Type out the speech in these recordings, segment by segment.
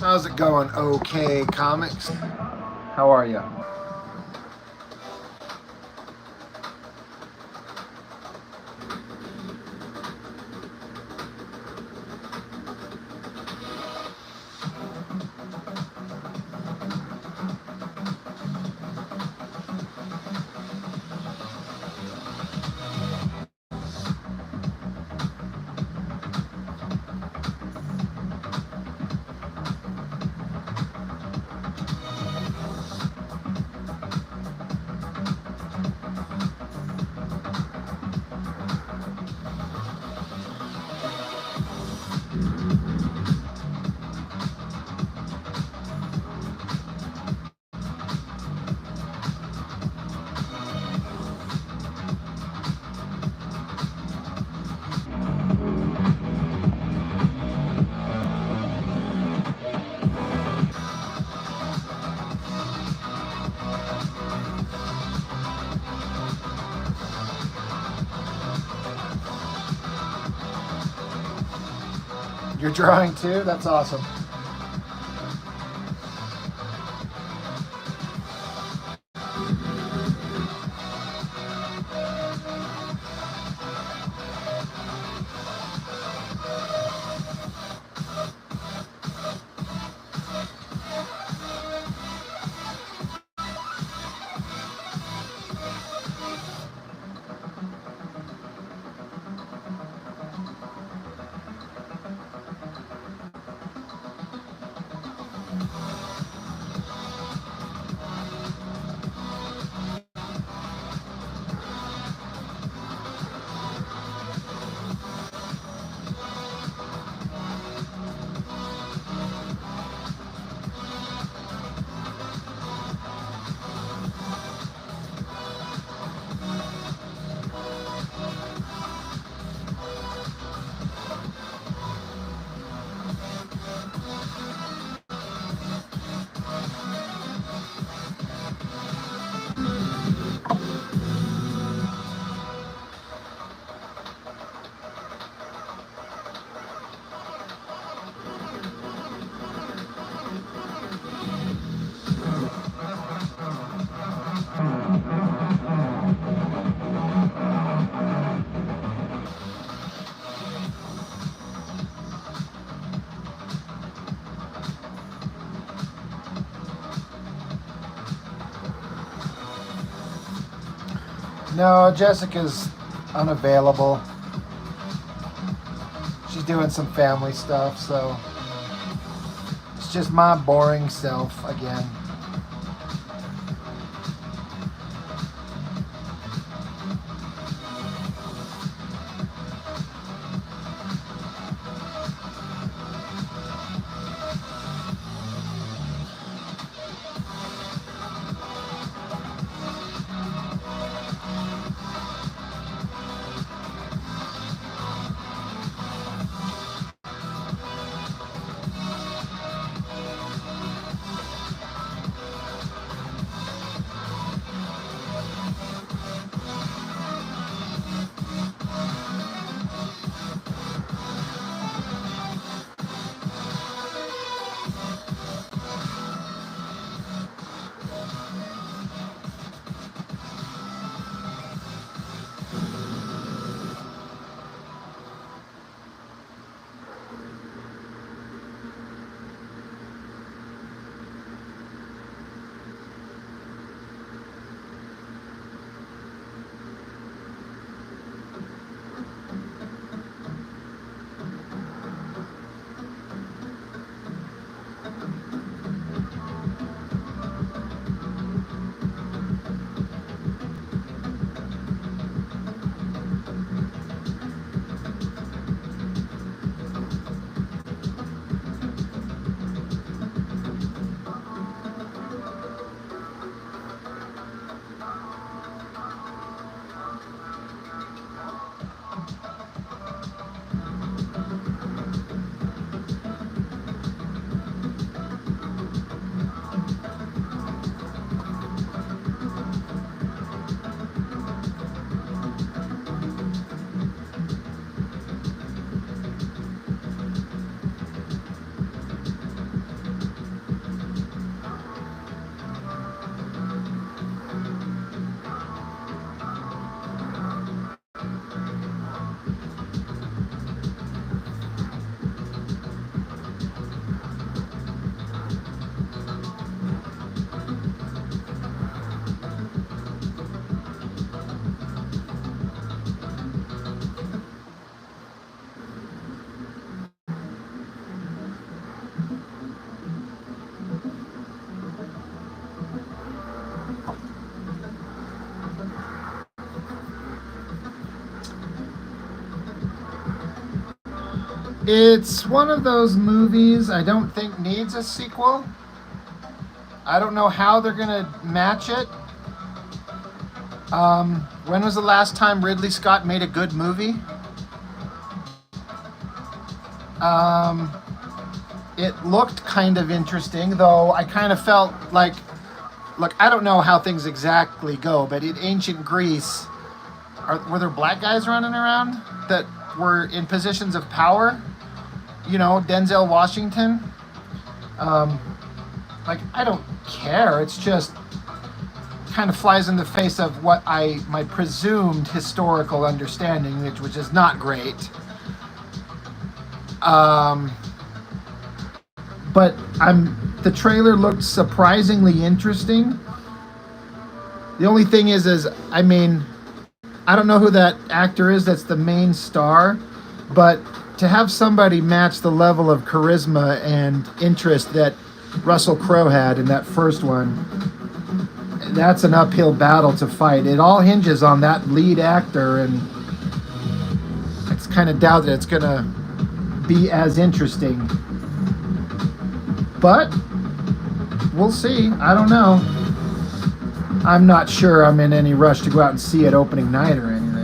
How's it going, OK Comics? How are you? You're drawing too? That's awesome. No, Jessica's unavailable. She's doing some family stuff, so it's just my boring self again. It's one of those movies I don't think needs a sequel. I don't know how they're going to match it. When was the last time Ridley Scott made a good movie? It looked kind of interesting, though I kind of felt like, look, I don't know how things exactly go, but in ancient Greece, were there black guys running around that were in positions of power? Denzel Washington. Um, like, I don't care. It's just kind of flies in the face of what my presumed historical understanding, which is not great. But the trailer looked surprisingly interesting. The only thing is I mean, I don't know who that actor is that's the main star, but to have somebody match the level of charisma and interest that Russell Crowe had in that first one, that's an uphill battle to fight. It all hinges on that lead actor, and it's kind of doubt that it's going to be as interesting. But we'll see. I don't know. I'm not sure I'm in any rush to go out and see it opening night or anything.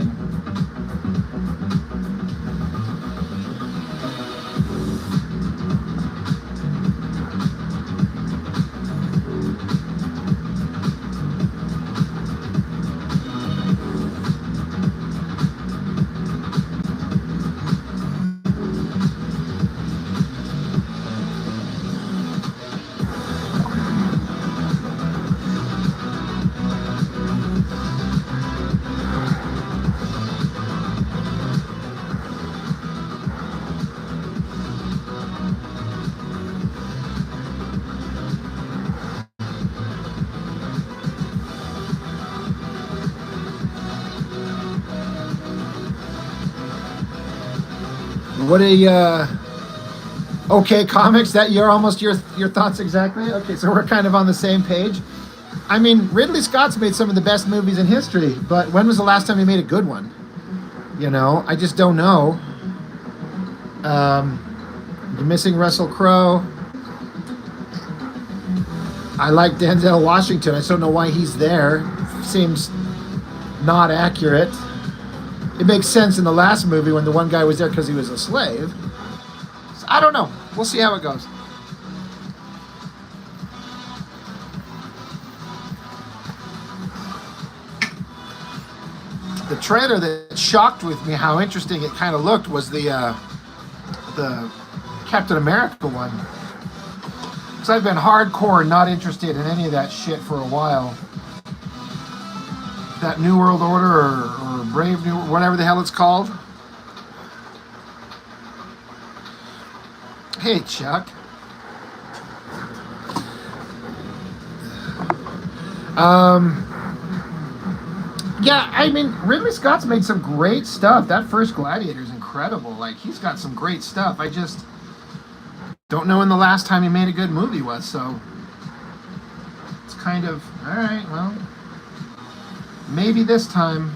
What okay, comics, that you're almost your thoughts exactly? Okay, so we're kind of on the same page. I mean, Ridley Scott's made some of the best movies in history, but when was the last time he made a good one? I just don't know. You're missing Russell Crowe. I like Denzel Washington. I just don't know why he's there. Seems not accurate. It makes sense in the last movie when the one guy was there because he was a slave. So I don't know. We'll see how it goes. The trailer that shocked with me how interesting it kind of looked was the Captain America one. Because I've been hardcore not interested in any of that shit for a while. That New World Order or Brave New, whatever the hell it's called. Hey, Chuck. Yeah, I mean, Ridley Scott's made some great stuff. That first Gladiator is incredible. Like, he's got some great stuff. I just don't know when the last time he made a good movie was, so it's kind of, all right, well, maybe this time.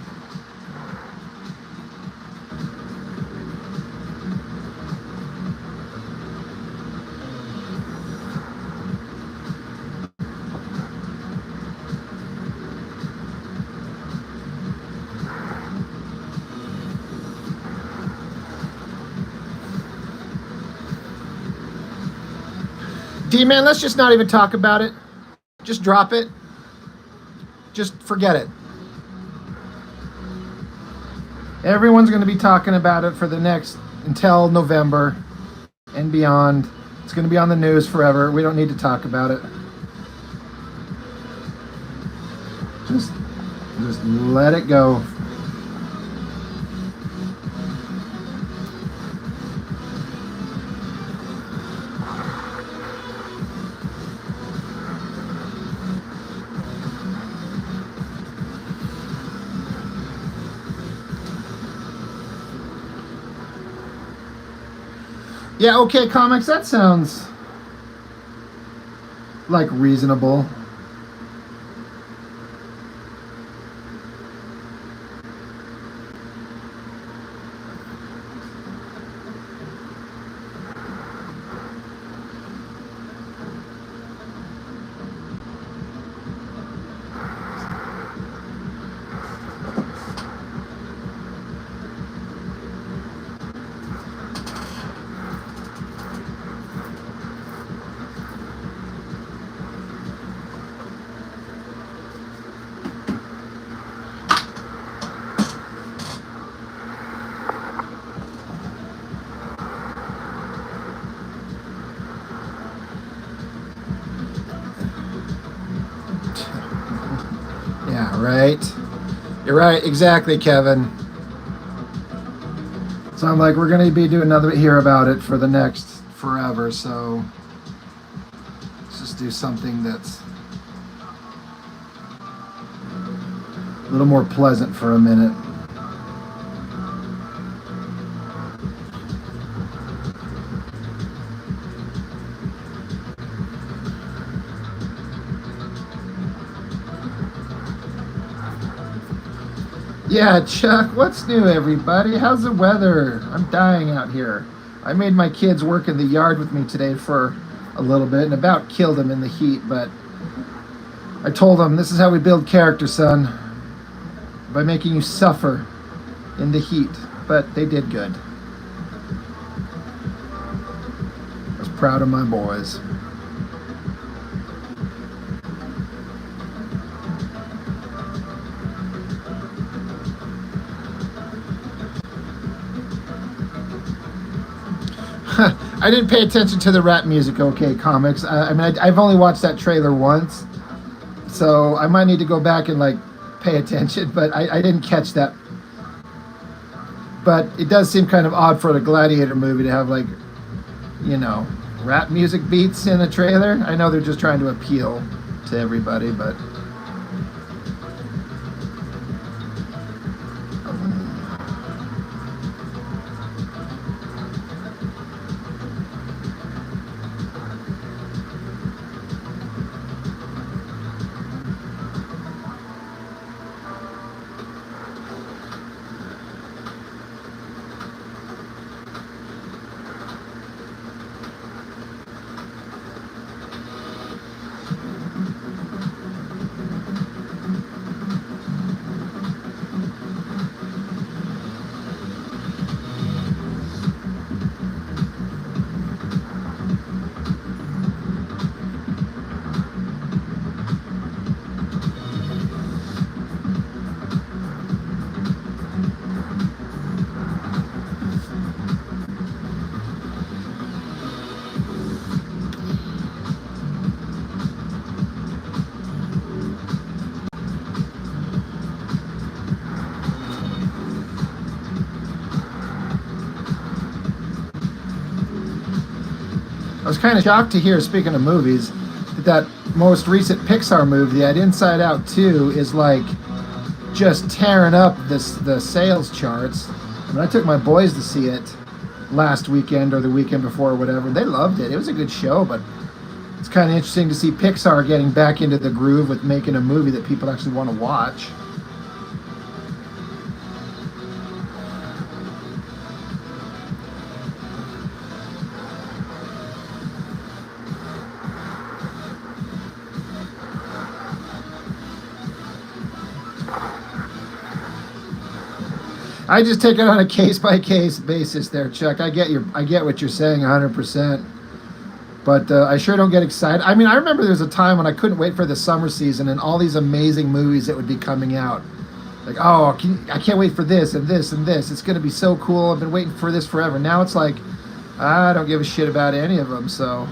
D-Man, let's just not even talk about it. Just drop it. Just forget it. Everyone's going to be talking about it for the next, until November and beyond. It's going to be on the news forever. We don't need to talk about it. Just let it go. Yeah, okay, comics, that sounds like reasonable. right. You're right. Exactly, Kevin. So I'm like, we're going to be doing another here about it for the next forever. So let's just do something that's a little more pleasant for a minute. Yeah, Chuck, what's new, everybody? How's the weather? I'm dying out here. I made my kids work in the yard with me today for a little bit and about killed them in the heat, but I told them this is how we build character, son, by making you suffer in the heat. But they did good. I was proud of my boys. I didn't pay attention to the rap music, okay, comics. I mean, I've only watched that trailer once, so I might need to go back and like pay attention. But I didn't catch that. But it does seem kind of odd for the Gladiator movie to have like, you know, rap music beats in a trailer. I know they're just trying to appeal to everybody, but. I was kind of shocked to hear, speaking of movies, that most recent Pixar movie, that Inside Out 2, is like just tearing up the sales charts. I mean, I took my boys to see it last weekend or the weekend before or whatever. They loved it. It was a good show, but it's kind of interesting to see Pixar getting back into the groove with making a movie that people actually want to watch. I just take it on a case by case basis there, Chuck. I get what you're saying 100%. But I sure don't get excited. I mean, I remember there was a time when I couldn't wait for the summer season and all these amazing movies that would be coming out. Like, oh, I can't wait for this and this and this. It's going to be so cool. I've been waiting for this forever. Now it's like, I don't give a shit about any of them. So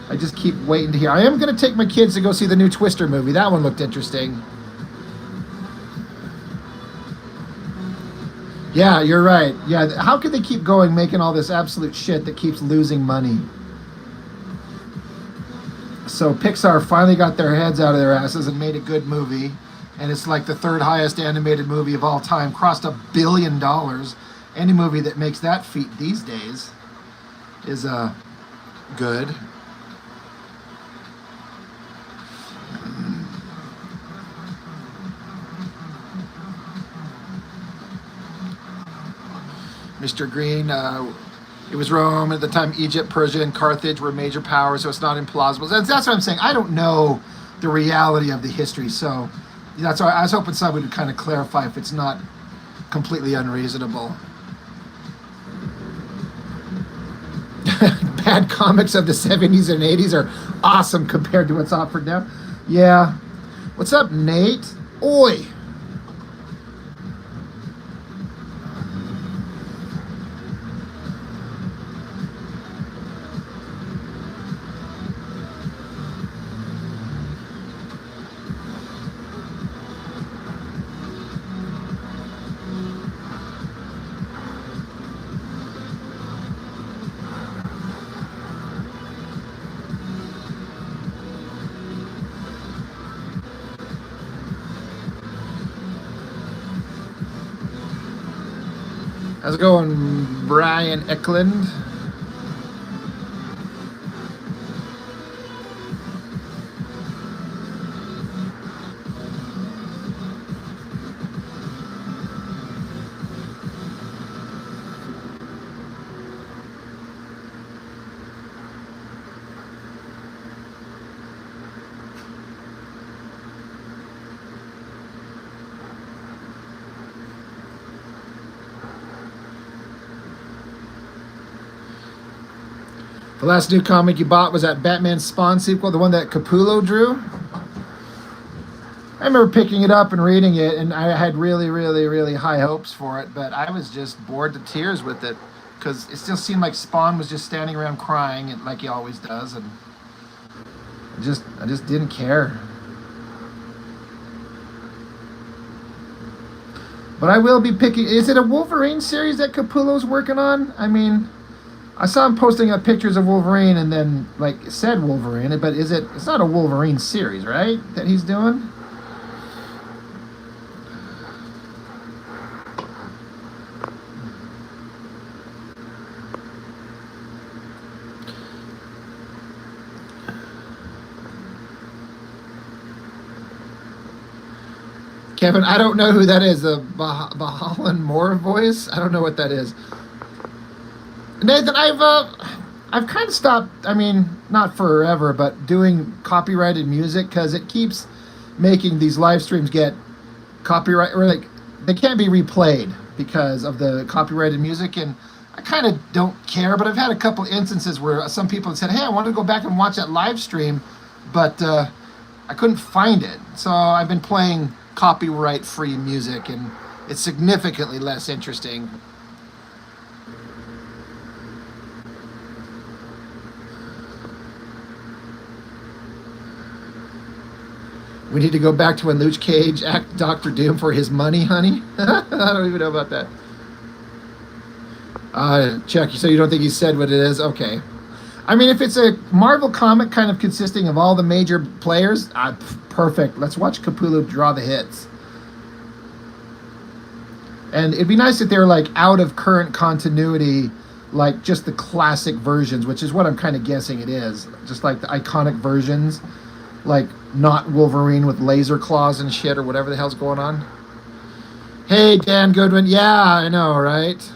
I just keep waiting to hear. I am going to take my kids to go see the new Twister movie. That one looked interesting. Yeah, you're right. Yeah, how could they keep going making all this absolute shit that keeps losing money? So Pixar finally got their heads out of their asses and made a good movie. And it's like the third highest animated movie of all time. Crossed $1 billion. Any movie that makes that feat these days is good. Mr. Green, it was Rome at the time. Egypt, Persia, and Carthage were major powers, so it's not implausible. That's what I'm saying. I don't know the reality of the history, so that's why I was hoping somebody would kind of clarify if it's not completely unreasonable. Bad comics of the 70s and 80s are awesome compared to what's offered now. Yeah. What's up, Nate? Oi. How's it going, Brian Eklund? The last new comic you bought was that Batman Spawn sequel, the one that Capullo drew. I remember picking it up and reading it, and I had really, really, really high hopes for it, but I was just bored to tears with it because it still seemed like Spawn was just standing around crying, like he always does, and I just didn't care. But I will be picking. Is it a Wolverine series that Capullo's working on? I mean, I saw him posting up pictures of Wolverine, and then like it said Wolverine, but is it? It's not a Wolverine series, right? That he's doing. Kevin, I don't know who that is. The Bahalan Moore voice. I don't know what that is. Nathan, I've kind of stopped. I mean, not forever, but doing copyrighted music because it keeps making these live streams get copyright or like they can't be replayed because of the copyrighted music, and I kind of don't care. But I've had a couple instances where some people have said, "Hey, I wanted to go back and watch that live stream, but I couldn't find it." So I've been playing copyright-free music, and it's significantly less interesting. We need to go back to when Luke Cage act Doctor Doom for his money, honey. I don't even know about that. Chuck, so you don't think he said what it is? Okay. I mean, if it's a Marvel comic kind of consisting of all the major players, perfect. Let's watch Capullo draw the hits. And it'd be nice if they were like out of current continuity, like just the classic versions, which is what I'm kind of guessing it is. Just like the iconic versions, like not Wolverine with laser claws and shit or whatever the hell's going on. Hey, Dan Goodwin. Yeah, I know, right?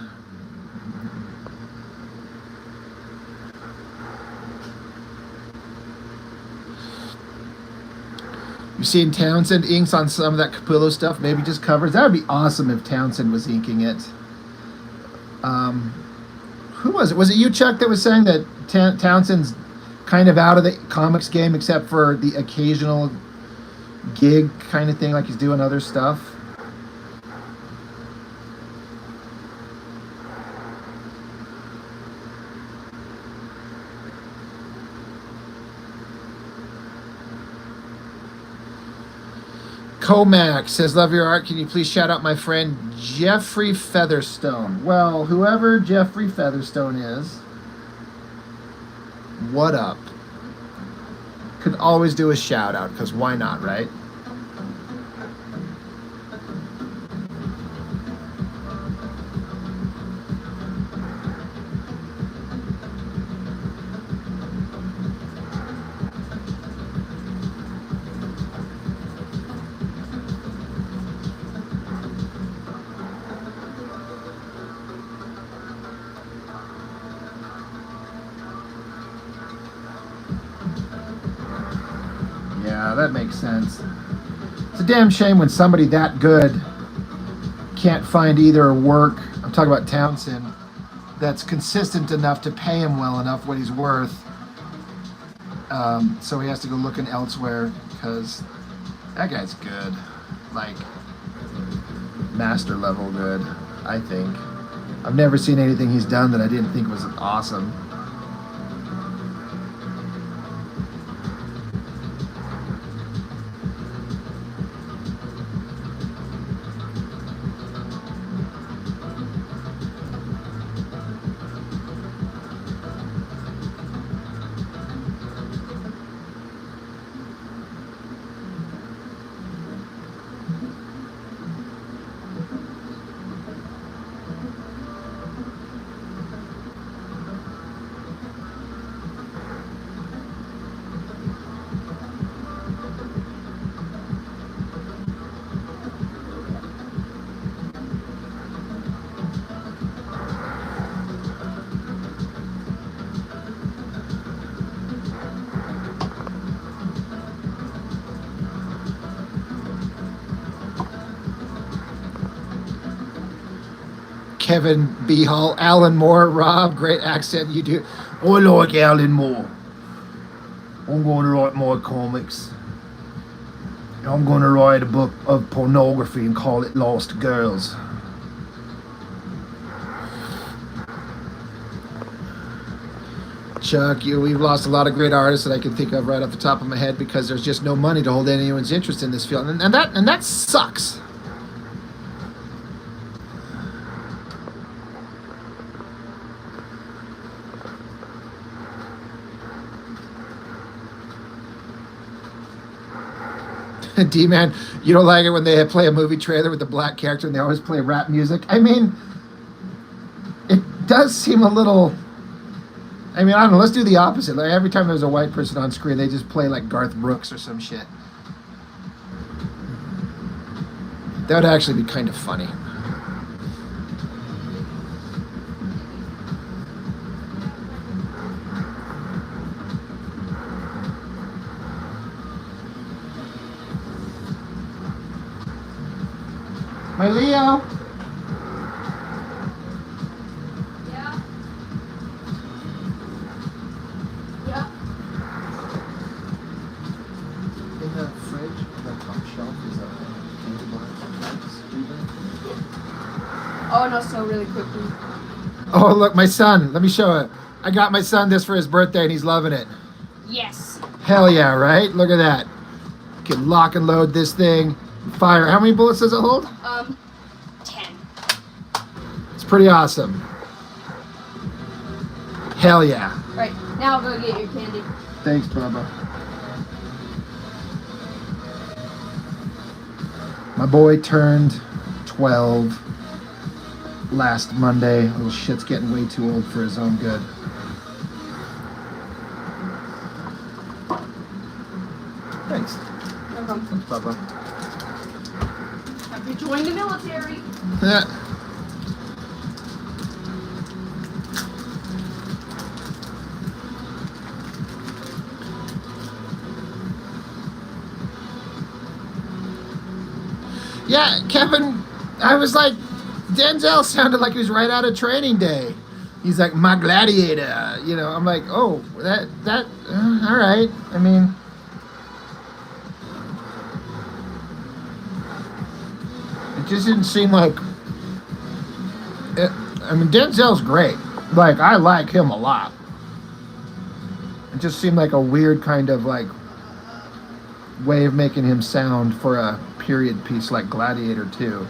You've seen Townsend inks on some of that Capullo stuff, maybe just covers. That would be awesome if Townsend was inking it. Who was it? Was it you, Chuck, that was saying that Townsend's kind of out of the comics game except for the occasional gig kind of thing, like he's doing other stuff? Comac says, "Love your art. Can you please shout out my friend Jeffrey Featherstone?" Well, whoever Jeffrey Featherstone is, what up? Could always do a shout out because why not, right? Yeah, that makes sense. It's a damn shame when somebody that good can't find either work. I'm talking about Townsend, that's consistent enough to pay him well enough what he's worth. So he has to go looking elsewhere because that guy's good. Like, master level good, I think. I've never seen anything he's done that I didn't think was awesome. Kevin B. Hall, Alan Moore, Rob, great accent you do. I like Alan Moore. I'm going to write more comics. I'm going to write a book of pornography and call it Lost Girls. Chuck, we've lost a lot of great artists that I can think of right off the top of my head because there's just no money to hold anyone's interest in this field, and that sucks. D-Man, you don't like it when they play a movie trailer with the black character and they always play rap music? I mean, it does seem a little... I mean, I don't know, let's do the opposite. Like, every time there's a white person on screen, they just play like Garth Brooks or some shit. That would actually be kind of funny. My Leo. Yeah. Yeah. In the fridge, the top shelf is a candy bar. Oh, no, so really quickly. Oh, look, my son. Let me show it. I got my son this for his birthday and he's loving it. Yes. Hell yeah, right? Look at that. You can lock and load this thing. Fire. How many bullets does it hold? 10. It's pretty awesome. Hell yeah. Right, now go get your candy. Thanks, Bubba. My boy turned 12 last Monday. Little shit's getting way too old for his own good. Thanks. No problem. Thanks, Bubba. Have you joined the military? Yeah. Yeah, Kevin, I was like, Denzel sounded like he was right out of Training Day. He's like, my gladiator, you know. I'm like, oh, all right. I mean, it just didn't seem like, I mean, Denzel's great. Like, I like him a lot. It just seemed like a weird kind of, like, way of making him sound for a period piece like Gladiator 2.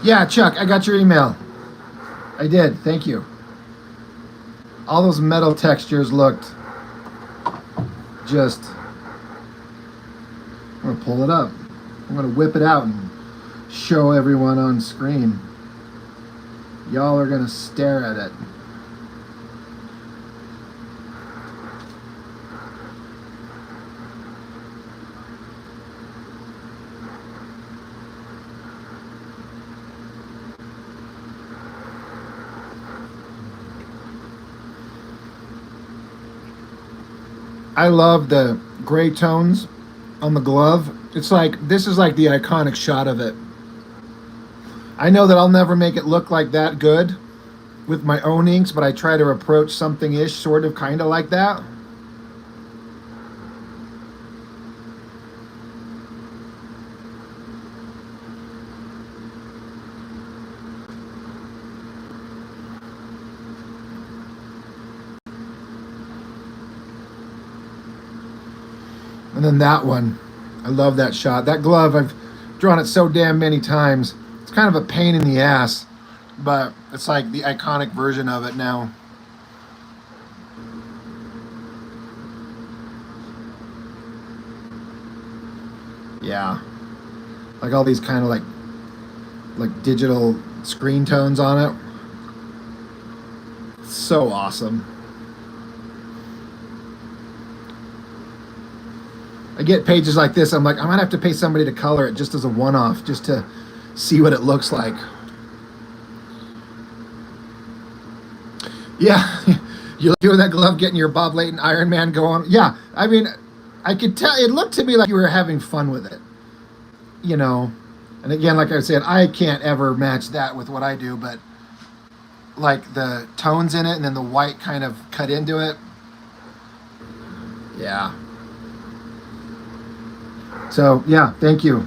Yeah, Chuck, I got your email. I did. Thank you. All those metal textures looked just... I'm going to pull it up. I'm going to whip it out and show everyone on screen. Y'all are going to stare at it. I love the gray tones on the glove. It's like, this is like the iconic shot of it. I know that I'll never make it look like that good with my own inks, but I try to approach something-ish sort of kind of like that. And then that one, I love that shot. That glove, I've drawn it so damn many times. It's kind of a pain in the ass, but it's like the iconic version of it now. Yeah. Like all these kind of like digital screen tones on it. So awesome. I get pages like this, I'm like, I might have to pay somebody to color it just as a one-off, just to see what it looks like. Yeah, you're doing that glove, getting your Bob Layton Iron Man going. Yeah, I mean, I could tell, it looked to me like you were having fun with it, you know. And again, like I said, I can't ever match that with what I do, but like the tones in it and then the white kind of cut into it. Yeah. So, yeah, thank you.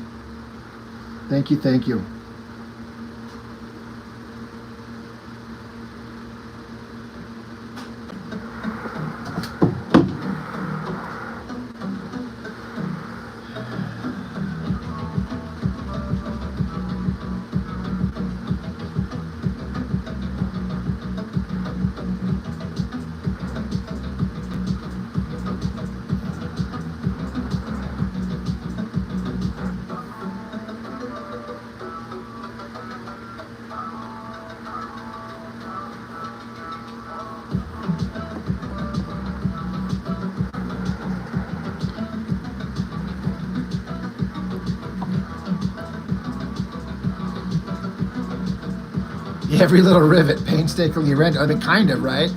Thank you, thank you. Every little rivet painstakingly rendered. I mean, kind of, right?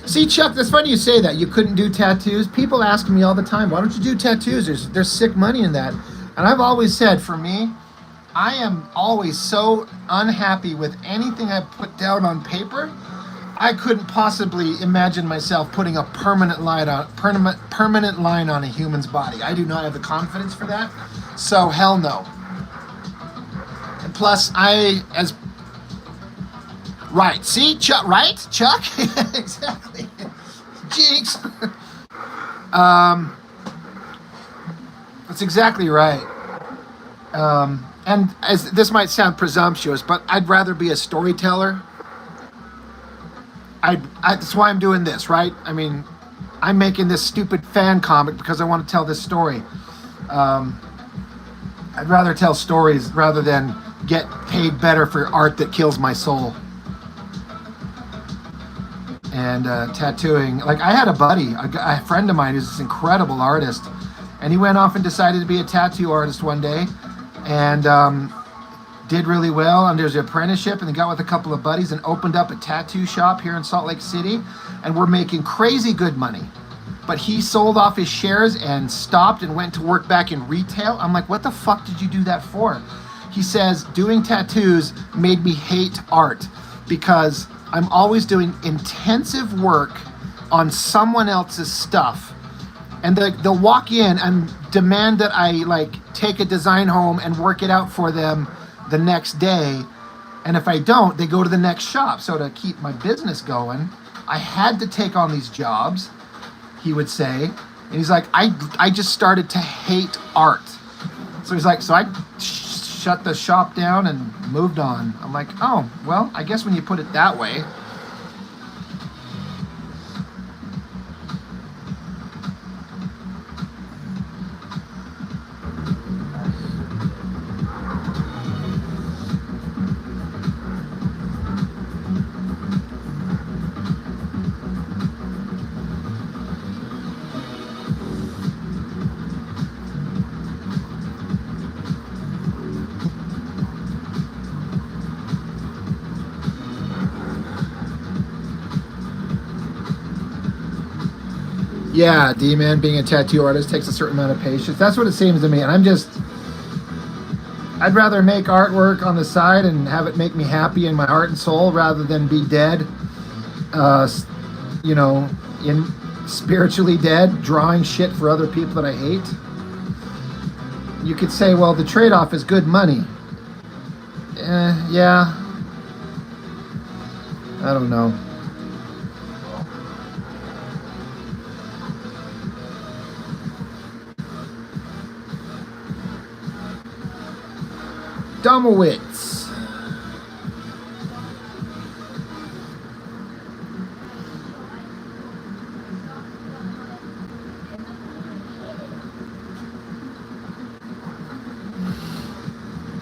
See, Chuck, that's funny you say that. You couldn't do tattoos. People ask me all the time, why don't you do tattoos? There's sick money in that. And I've always said, for me, I am always so unhappy with anything I put down on paper. I couldn't possibly imagine myself putting a permanent line on a human's body. I do not have the confidence for that. So hell no. And plus, right. See, Chuck, right? Chuck? Exactly. Jinx. That's exactly right. And as this might sound presumptuous, but I'd rather be a storyteller. That's why I'm doing this, right? I mean, I'm making this stupid fan comic because I want to tell this story. I'd rather tell stories rather than get paid better for art that kills my soul. And tattooing, like I had a buddy, a friend of mine who's this incredible artist, and he went off and decided to be a tattoo artist one day, and did really well under his apprenticeship, and then got with a couple of buddies and opened up a tattoo shop here in Salt Lake City, and we're making crazy good money. But he sold off his shares and stopped and went to work back in retail. I'm like, what the fuck did you do that for? He says, doing tattoos made me hate art because I'm always doing intensive work on someone else's stuff. And they'll walk in and demand that I like take a design home and work it out for them the next day. And if I don't, they go to the next shop. So to keep my business going, I had to take on these jobs, he would say. And he's like, I just started to hate art. So he's like, so I shut the shop down and moved on. I'm like, oh, well, I guess when you put it that way. Yeah, D-Man, being a tattoo artist takes a certain amount of patience. That's what it seems to me. And I'd rather make artwork on the side and have it make me happy in my heart and soul rather than be dead, you know, in spiritually dead, drawing shit for other people that I hate. You could say, well, the trade-off is good money. Yeah. I don't know. Domowitz.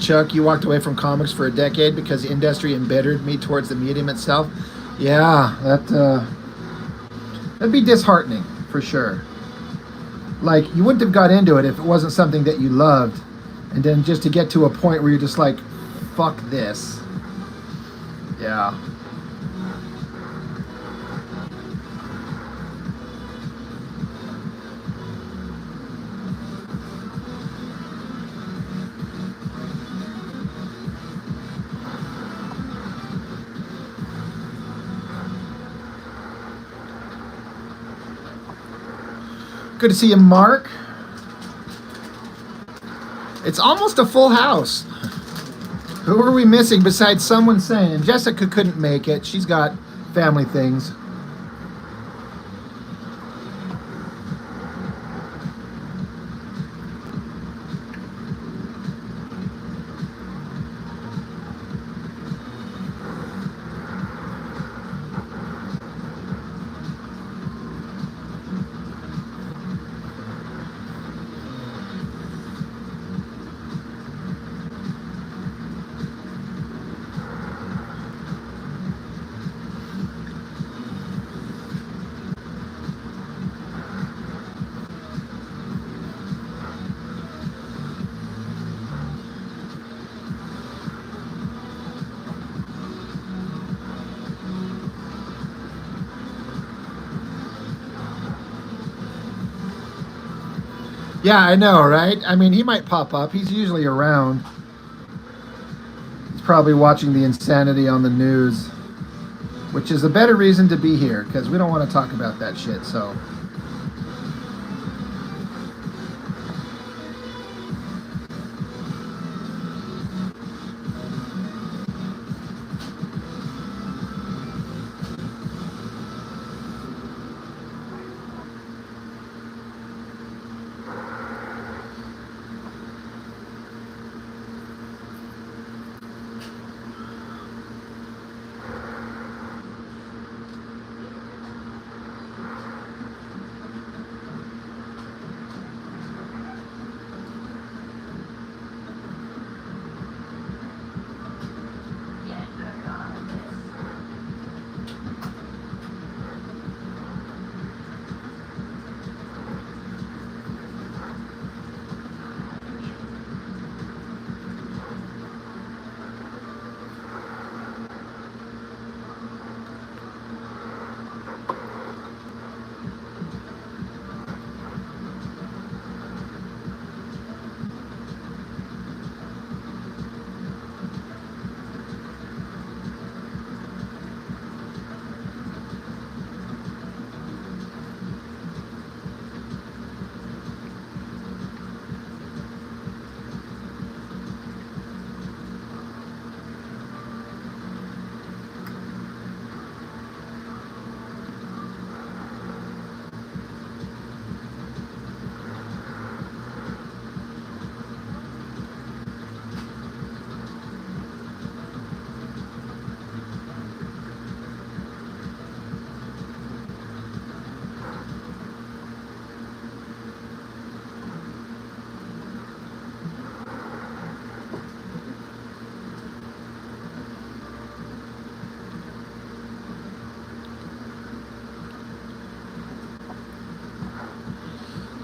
Chuck, you walked away from comics for a decade because the industry embittered me towards the medium itself. Yeah, that'd be disheartening for sure. Like, you wouldn't have got into it if it wasn't something that you loved, and then just to get to a point where you're just like, fuck this. Yeah. Good to see you, Mark. It's almost a full house. Who are we missing besides someone saying? And Jessica couldn't make it. She's got family things. Yeah, I know, right? I mean, he might pop up. He's usually around. He's probably watching the insanity on the news, which is a better reason to be here, because we don't want to talk about that shit, so.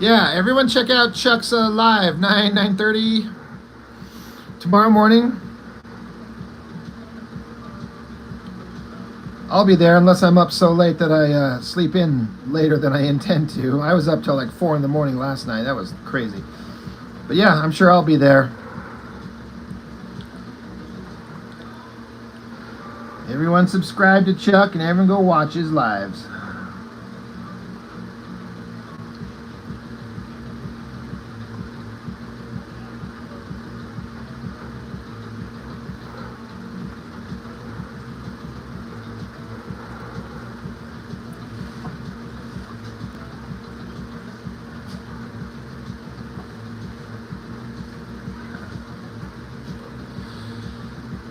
Yeah, everyone check out Chuck's live, 9:30 tomorrow morning. I'll be there unless I'm up so late that I sleep in later than I intend to. I was up till like 4 in the morning last night. That was crazy. But yeah, I'm sure I'll be there. Everyone subscribe to Chuck and everyone go watch his lives.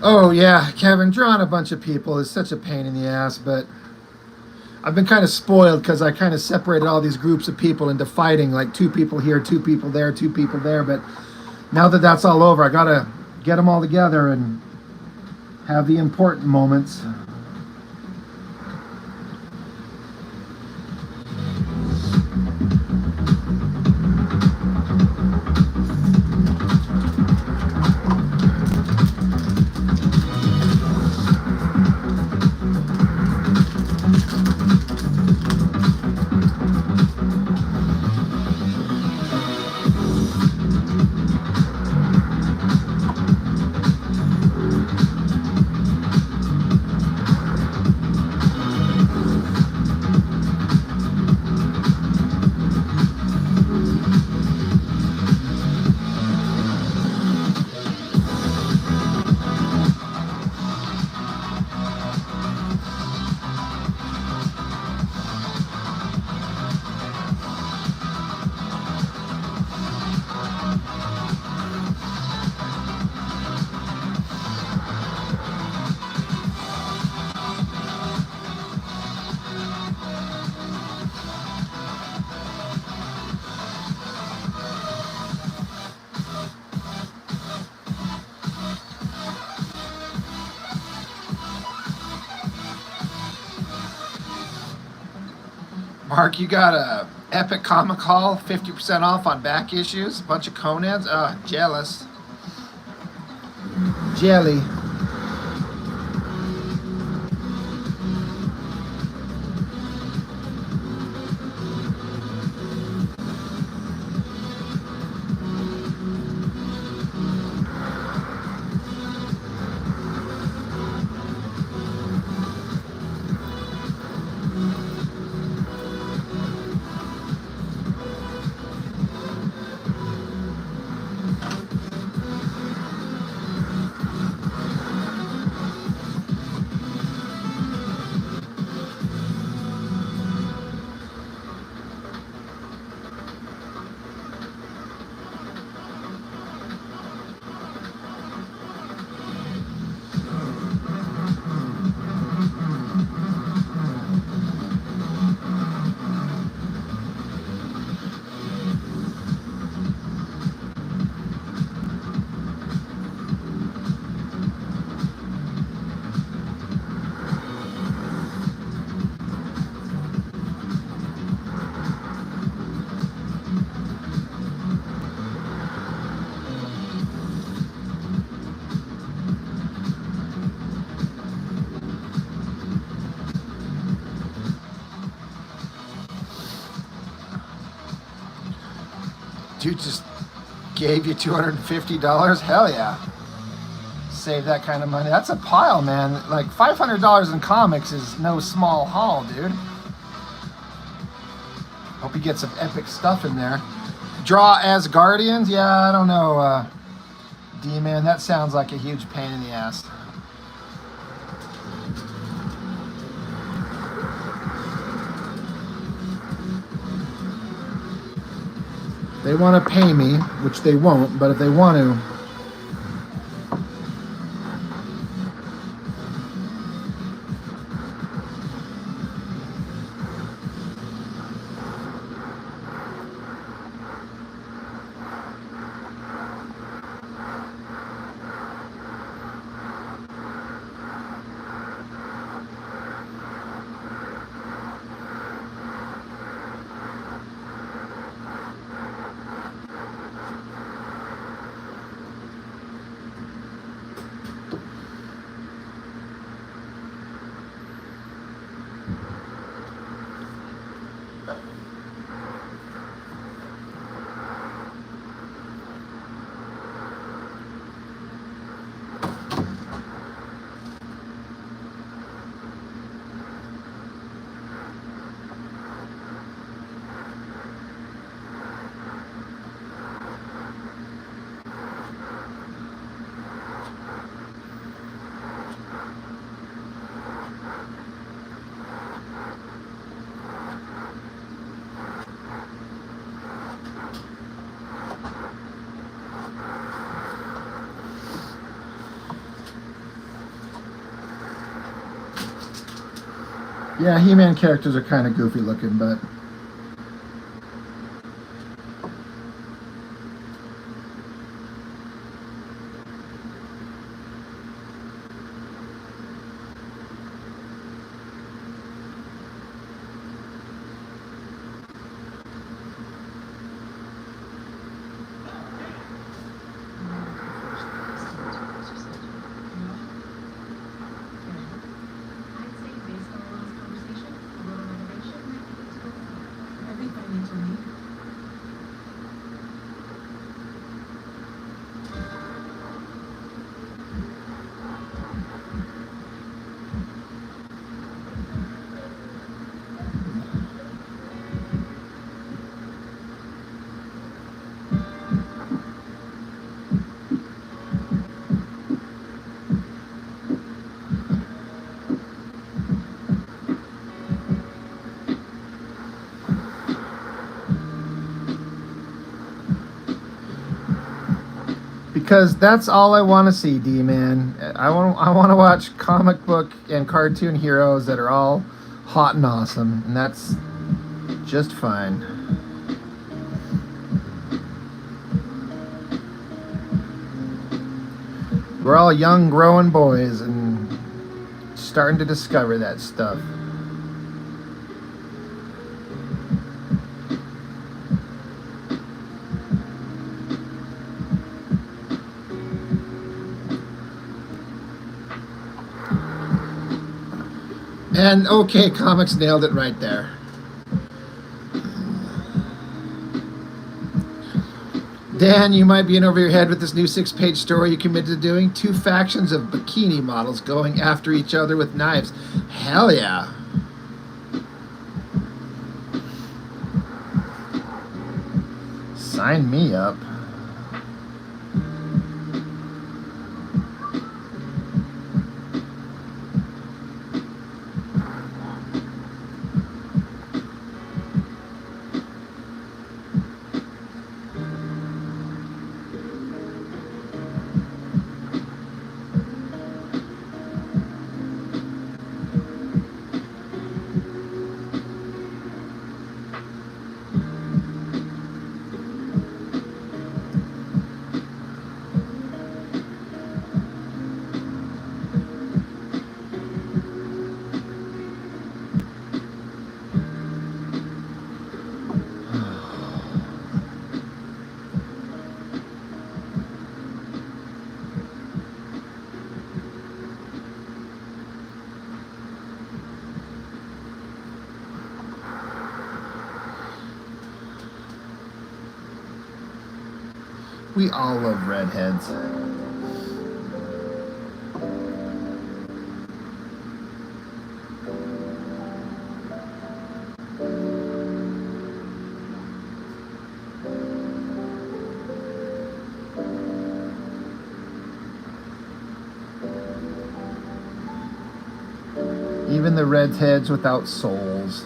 Oh yeah, Kevin, drawing a bunch of people is such a pain in the ass, but I've been kind of spoiled because I kind of separated all these groups of people into fighting, like 2 people here, 2 people there, 2 people there. But now that that's all over, I gotta get them all together and have the important moments. Mark, you got a Epic Comic Haul, 50% off on back issues, a bunch of Conans. Jealous. Jelly. Dude just gave you $250? Hell yeah. Save that kind of money. That's a pile, man. Like $500 in comics is no small haul, dude. Hope you get some epic stuff in there. Draw as Guardians? Yeah, I don't know, D-Man. That sounds like a huge pain in the ass. They want to pay me, which they won't, but if they want to. Yeah, He-Man characters are kind of goofy looking, but I'd say based on our last conversation, a little renovation might be good to go for every financial need. because that's all I want to see, D-Man. I want to watch comic book and cartoon heroes that are all hot and awesome, and that's just fine. We're all young, growing boys and starting to discover that stuff. And OK Comics nailed it right there. Dan, you might be in over your head with this new 6-page story you committed to doing. 2 factions of bikini models going after each other with knives. Hell yeah. Sign me up. We all love redheads. Even the redheads without souls.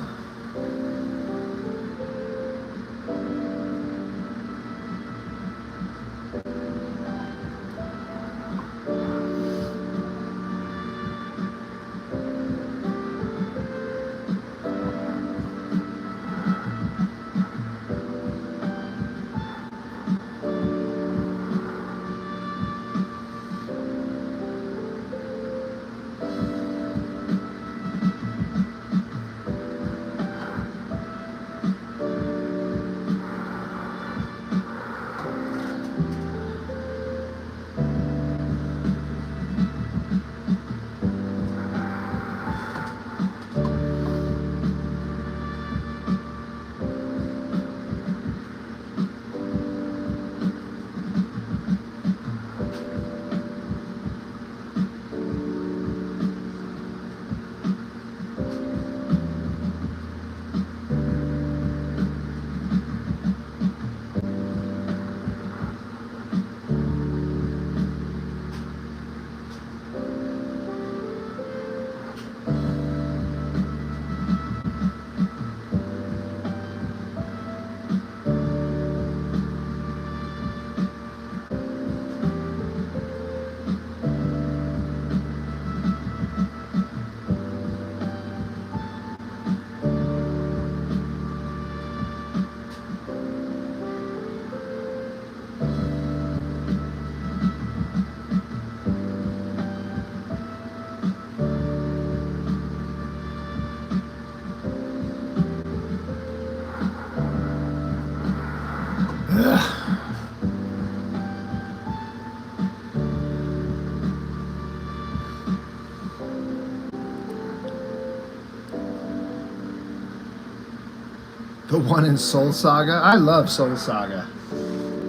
The one in Soul Saga. I love Soul Saga.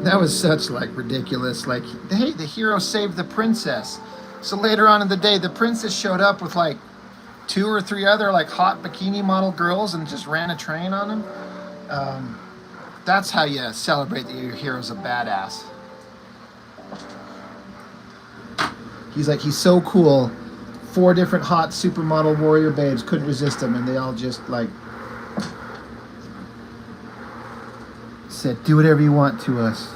That was such like ridiculous. Like, hey, the hero saved the princess. So later on in the day, the princess showed up with like 2 or 3 other like hot bikini model girls and just ran a train on him. That's how you celebrate that your hero's a badass. He's so cool. 4 different hot supermodel warrior babes couldn't resist him, and they all just like said, "Do whatever you want to us."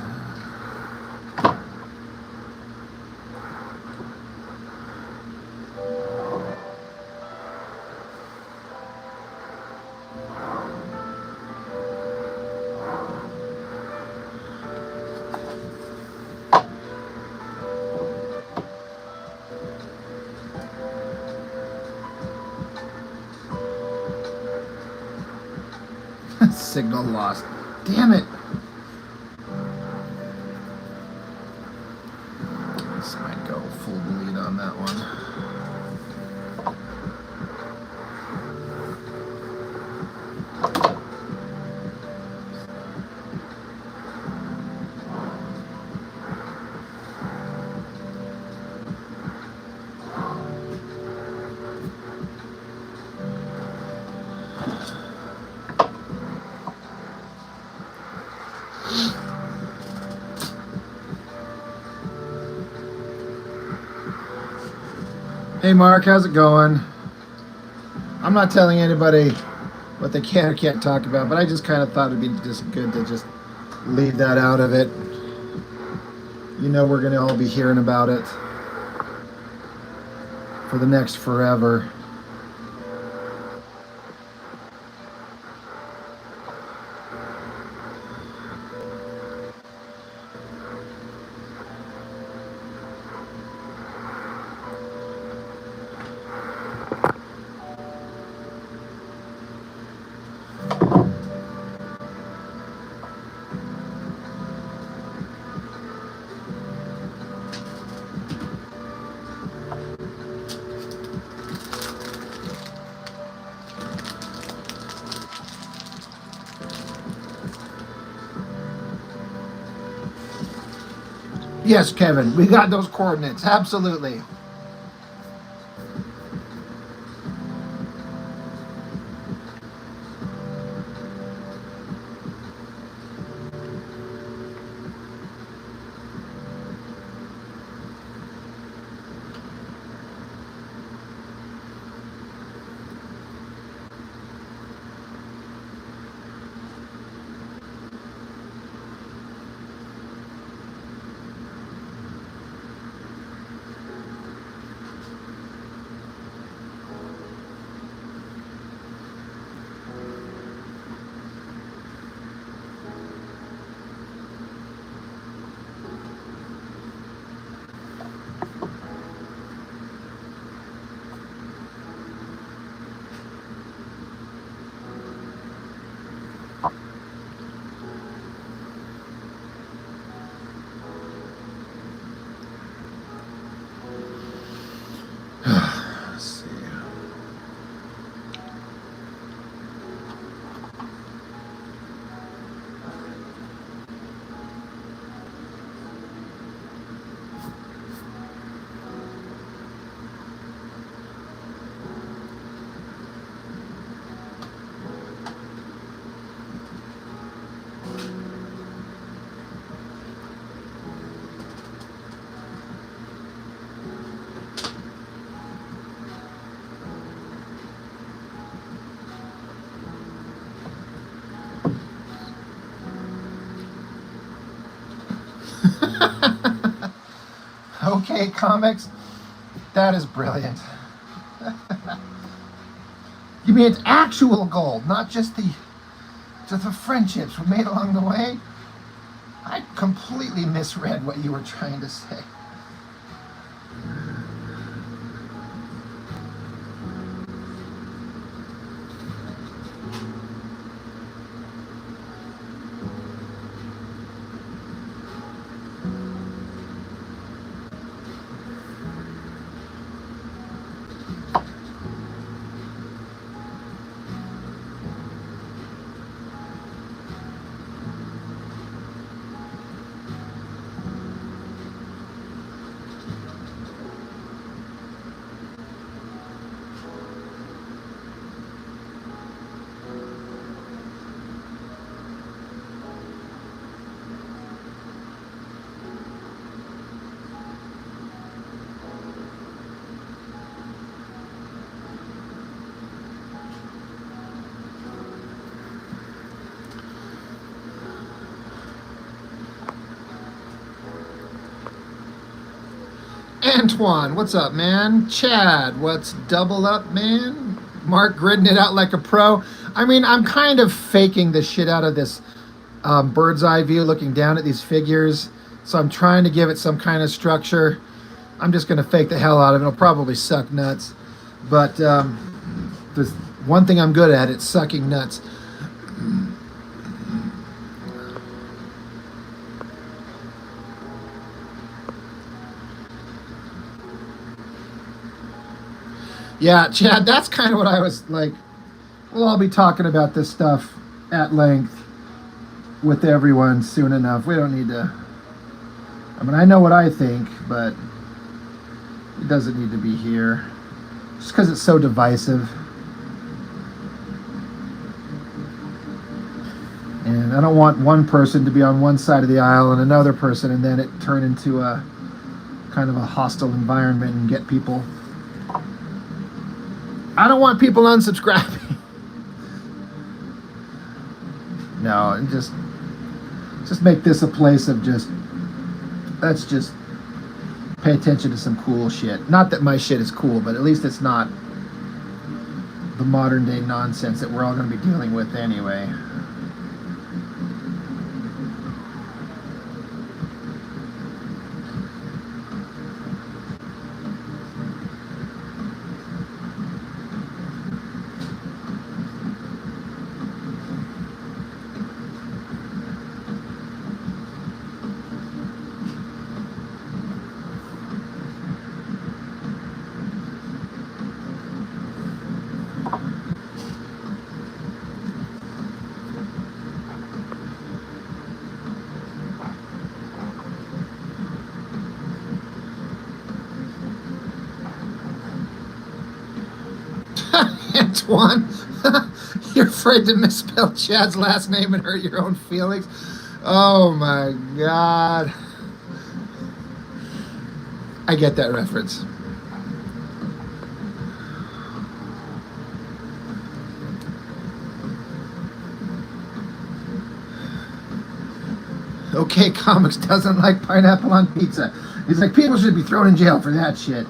Signal lost. Damn it. This might go full bleed on that one. Hey Mark, how's it going? I'm not telling anybody what they can or can't talk about, but I just kind of thought it'd be just good to just leave that out of it. You know we're going to all be hearing about it for the next forever. Yes, Kevin, we got those coordinates. Absolutely. Let's see. Okay, comics. That is brilliant. You mean it's actual gold, not just the friendships we made along the way? I completely misread what you were trying to say. Antoine, what's up, man? Chad, what's double up, man? Mark gridding it out like a pro. I mean, I'm kind of faking the shit out of this bird's eye view looking down at these figures. So I'm trying to give it some kind of structure. I'm just going to fake the hell out of it. It'll probably suck nuts. But there's one thing I'm good at, it's sucking nuts. Yeah, Chad, that's kind of what I was like. We'll all be talking about this stuff at length with everyone soon enough. We don't need to. I mean, I know what I think, but it doesn't need to be here. Just because it's so divisive. And I don't want one person to be on one side of the aisle and another person, and then it turn into a kind of a hostile environment and get people. I don't want people unsubscribing. No, and just make this a place of let's just pay attention to some cool shit. Not that my shit is cool, but at least it's not the modern day nonsense that we're all going to be dealing with anyway. Antoine, you're afraid to misspell Chad's last name and hurt your own feelings? Oh my god. I get that reference. Okay, Comics doesn't like pineapple on pizza. He's like, people should be thrown in jail for that shit.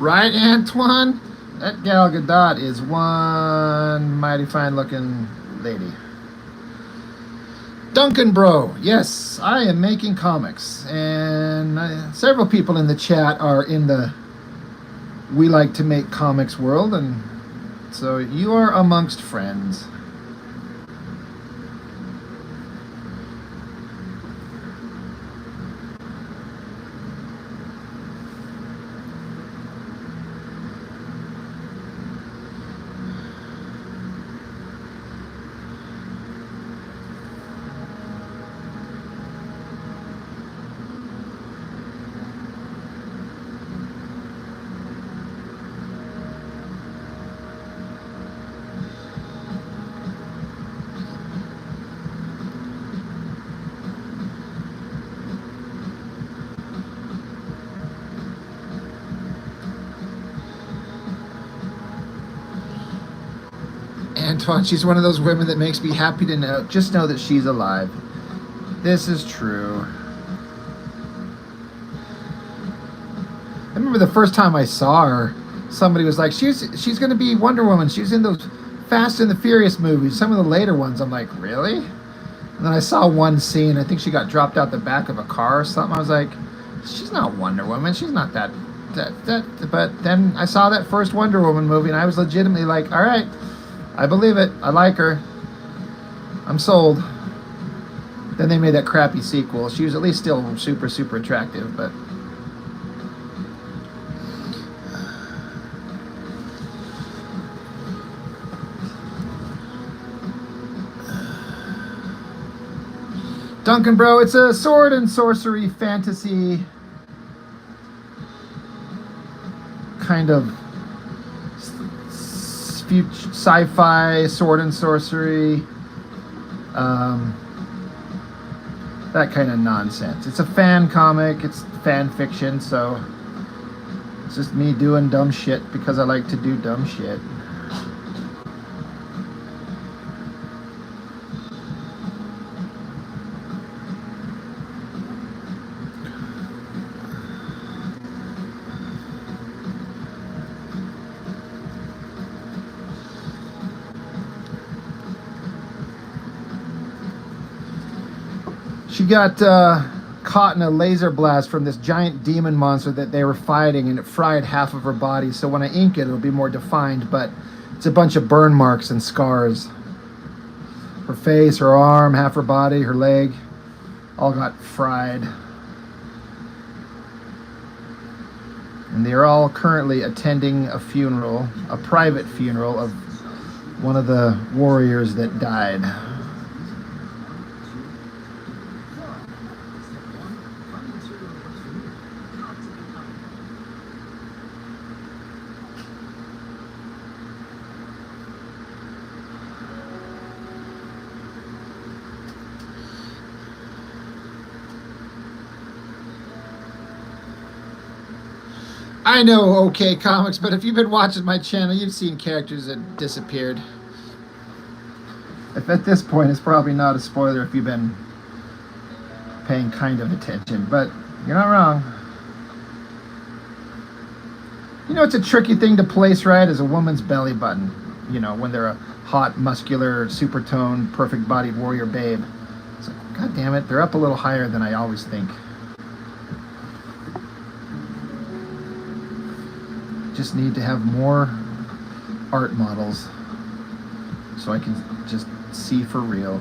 Right, Antoine? That Gal Gadot is one mighty fine looking lady. Duncan Bro, yes, I am making comics. And several people in the chat are in the we like to make comics world. And so you are amongst friends. Antoine, she's one of those women that makes me happy to know. Just know that she's alive. This is true. I remember the first time I saw her, somebody was like, she's going to be Wonder Woman. She was in those Fast and the Furious movies. Some of the later ones, I'm like, really? And then I saw one scene. I think she got dropped out the back of a car or something. I was like, she's not Wonder Woman. She's not that. But then I saw that first Wonder Woman movie, and I was legitimately like, all right, I believe it. I like her. I'm sold. Then they made that crappy sequel. She was at least still super, super attractive, but... Duncan, bro, it's a sword and sorcery fantasy kind of sci-fi sword and sorcery, that kind of nonsense. It's a fan comic, it's fan fiction, so it's just me doing dumb shit because I like to do dumb shit. She got caught in a laser blast from this giant demon monster that they were fighting, and it fried half of her body. So when I ink it, it'll be more defined, but it's a bunch of burn marks and scars. Her face, her arm, half her body, her leg, all got fried. And they are all currently attending a funeral, a private funeral of one of the warriors that died. I know, okay, comics, but if you've been watching my channel, you've seen characters that disappeared. If at this point, it's probably not a spoiler if you've been paying kind of attention, but you're not wrong. You know, it's a tricky thing to place right as a woman's belly button, you know, when they're a hot, muscular, super toned, perfect bodied warrior babe. It's like, God damn it, they're up a little higher than I always think. Just need to have more art models so I can just see for real.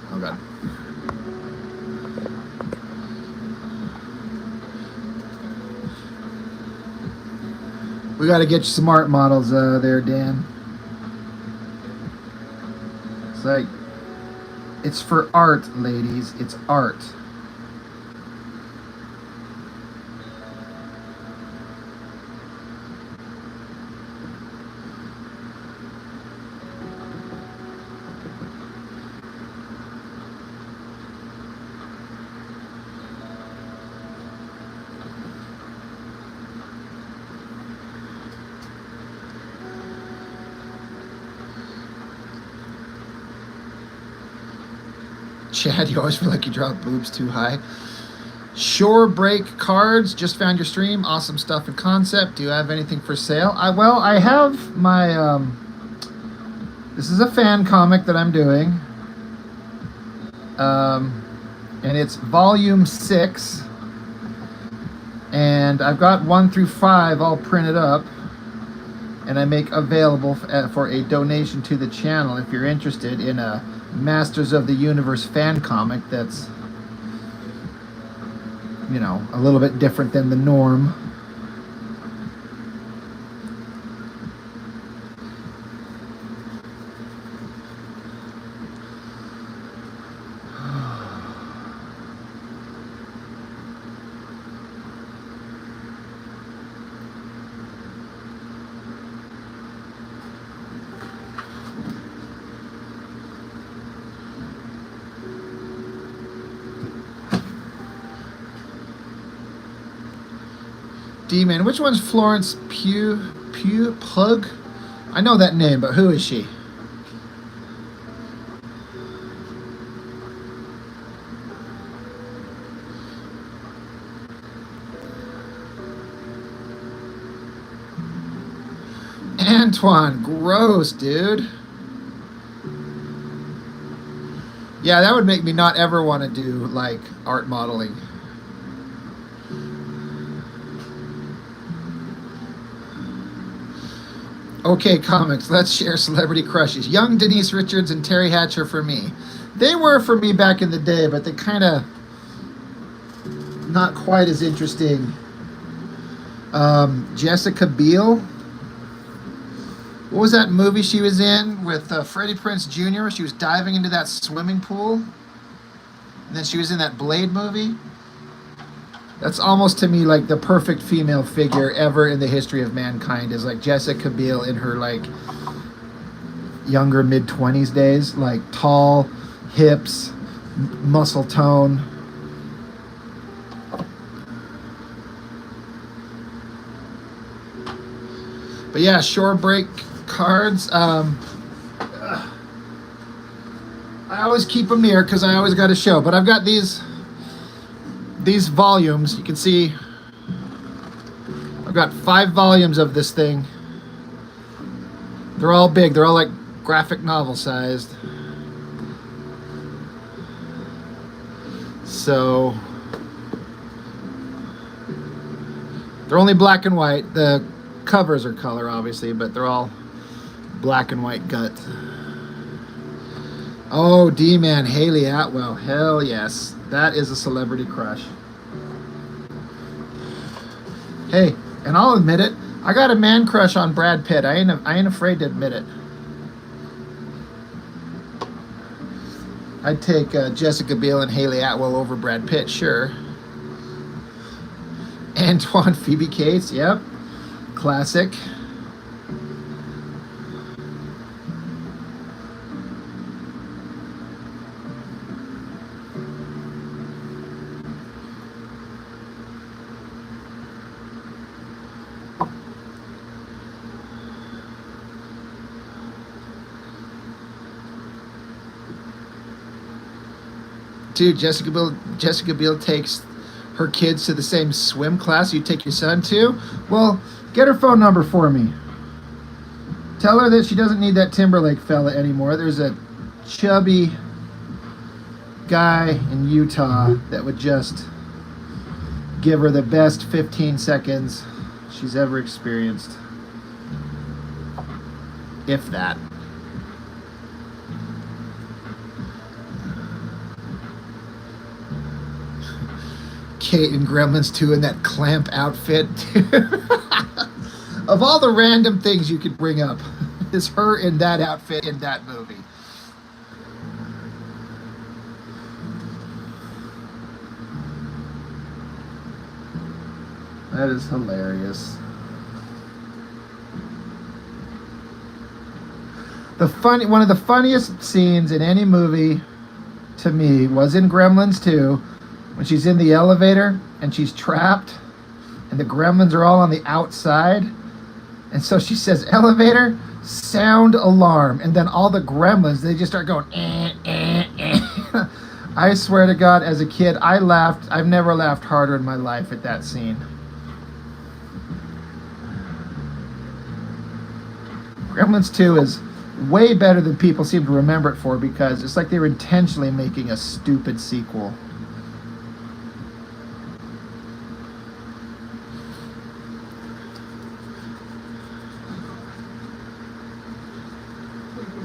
Oh God. We got to get you some art models there, Dan. It's like, it's for art, ladies. It's art. Chad, you always feel like you drop boobs too high. Shore Break Cards, just found your stream. Awesome stuff and concept. Do you have anything for sale? I have my, this is a fan comic that I'm doing. And it's volume 6. And I've got 1 through 5 all printed up. And I make available for a donation to the channel if you're interested in a Masters of the Universe fan comic that's, you know, a little bit different than the norm. D-Man. Which one's Florence Pugh Plug? I know that name, but who is she? Antoine, gross, dude. Yeah, that would make me not ever want to do like art modeling. Okay, comics, let's share celebrity crushes. Young Denise Richards and Terry Hatcher for me. They were for me back in the day, but they kind of not quite as interesting. Jessica Biel. What was that movie she was in with Freddie Prinze Jr.? She was diving into that swimming pool. And then she was in that Blade movie. That's almost to me like the perfect female figure ever in the history of mankind is like Jessica Biel in her like younger mid-20s days. Like tall, hips, muscle tone. But yeah, shore break cards. I always keep them near because I always got a show. But I've got these volumes. You can see I've got 5 volumes of this thing. They're all big. They're all like graphic novel sized. So they're only black and white. The covers are color, obviously, but they're all black and white gut. Oh, D-Man, Haley Atwell. Hell yes. That is a celebrity crush. Hey, and I'll admit it, I got a man crush on Brad Pitt. I ain't afraid to admit it. I'd take Jessica Biel and Haley Atwell over Brad Pitt, sure. Antoine Phoebe Cates, yep. Classic. Dude, Jessica Biel takes her kids to the same swim class you take your son to. Well, get her phone number for me. Tell her that she doesn't need that Timberlake fella anymore. There's a chubby guy in Utah that would just give her the best 15 seconds she's ever experienced. If that. Kate and Gremlins 2 in that clamp outfit. Of all the random things you could bring up, is her in that outfit in that movie. That is hilarious. One of the funniest scenes in any movie to me was in Gremlins 2 when she's in the elevator and she's trapped and the gremlins are all on the outside. And so she says, elevator, sound alarm. And then all the gremlins, they just start going, eh, eh, eh. I swear to God, as a kid, I laughed. I've never laughed harder in my life at that scene. Gremlins 2 is way better than people seem to remember it for because it's like they were intentionally making a stupid sequel.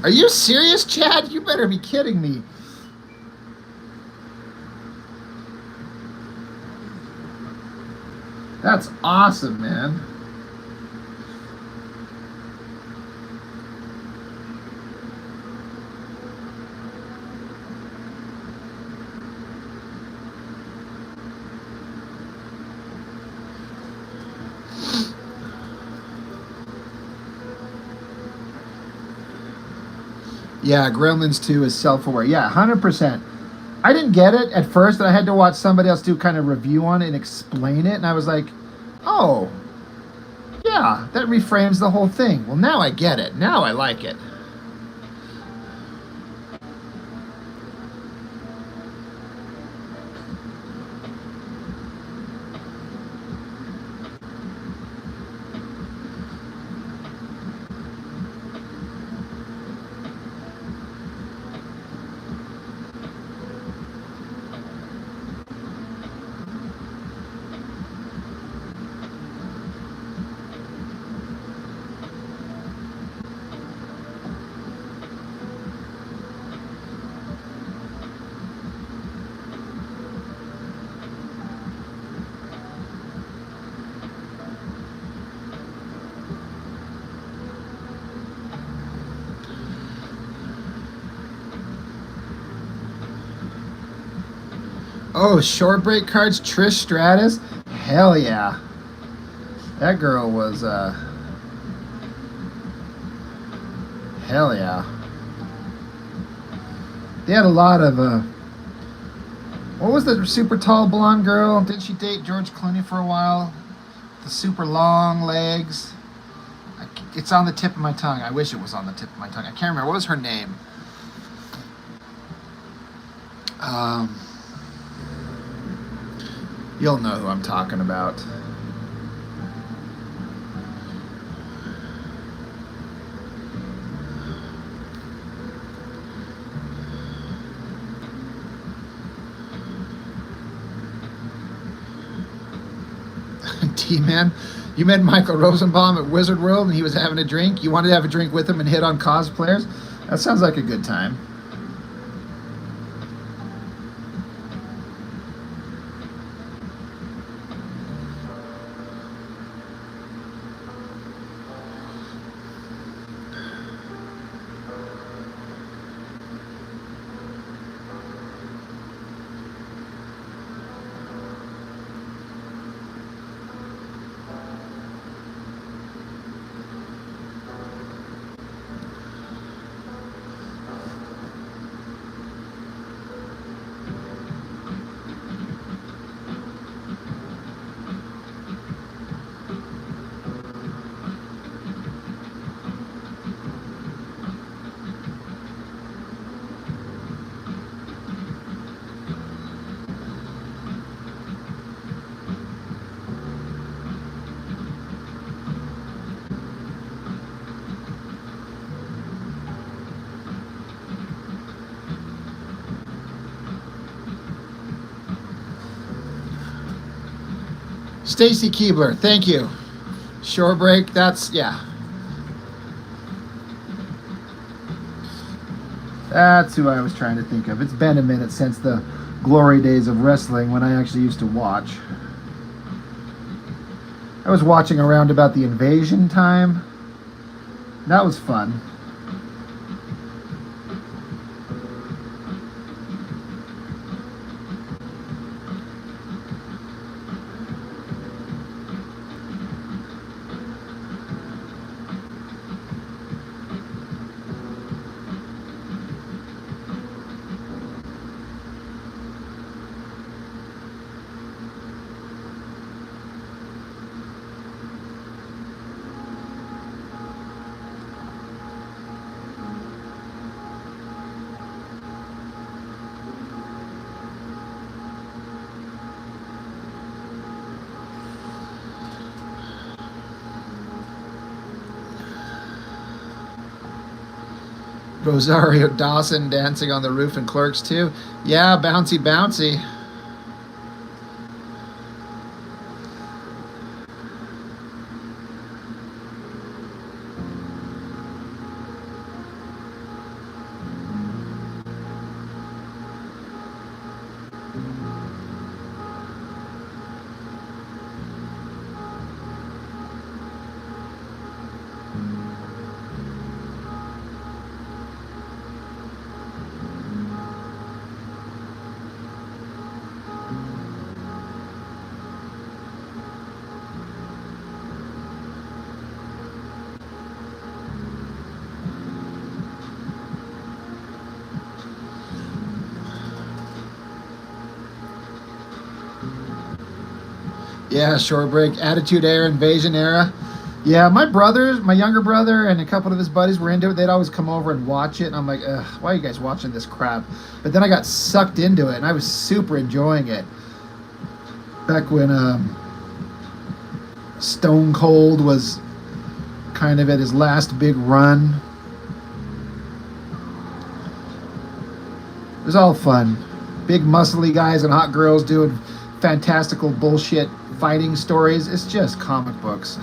Are you serious, Chad? You better be kidding me. That's awesome, man. Yeah, Gremlins 2 is self-aware. Yeah, 100%. I didn't get it at first, and I had to watch somebody else do kind of review on it and explain it, and I was like, Oh, yeah, that reframes the whole thing. Well, now I get it. Now I like it. Oh, short break cards, Trish Stratus. Hell yeah. That girl was, hell yeah. They had a lot of, what was the super tall blonde girl? Didn't she date George Clooney for a while? The super long legs. It's on the tip of my tongue. I wish it was on the tip of my tongue. I can't remember. What was her name? You'll know who I'm talking about. T-Man, you met Michael Rosenbaum at Wizard World and he was having a drink. You wanted to have a drink with him and hit on cosplayers? That sounds like a good time. Stacy Keebler, thank you. Shore break, that's, yeah. That's who I was trying to think of. It's been a minute since the glory days of wrestling when I actually used to watch. I was watching around about the Invasion time. That was fun. Rosario Dawson dancing on the roof in Clerks 2. Yeah, bouncy, bouncy. Yeah, short break, Attitude Era, Invasion Era. Yeah, my brothers, my younger brother, and a couple of his buddies were into it. They'd always come over and watch it, and I'm like, ugh, why are you guys watching this crap? But then I got sucked into it, and I was super enjoying it. Back when Stone Cold was kind of at his last big run. It was all fun. Big muscly guys and hot girls doing fantastical bullshit fighting stories. It's just comic books.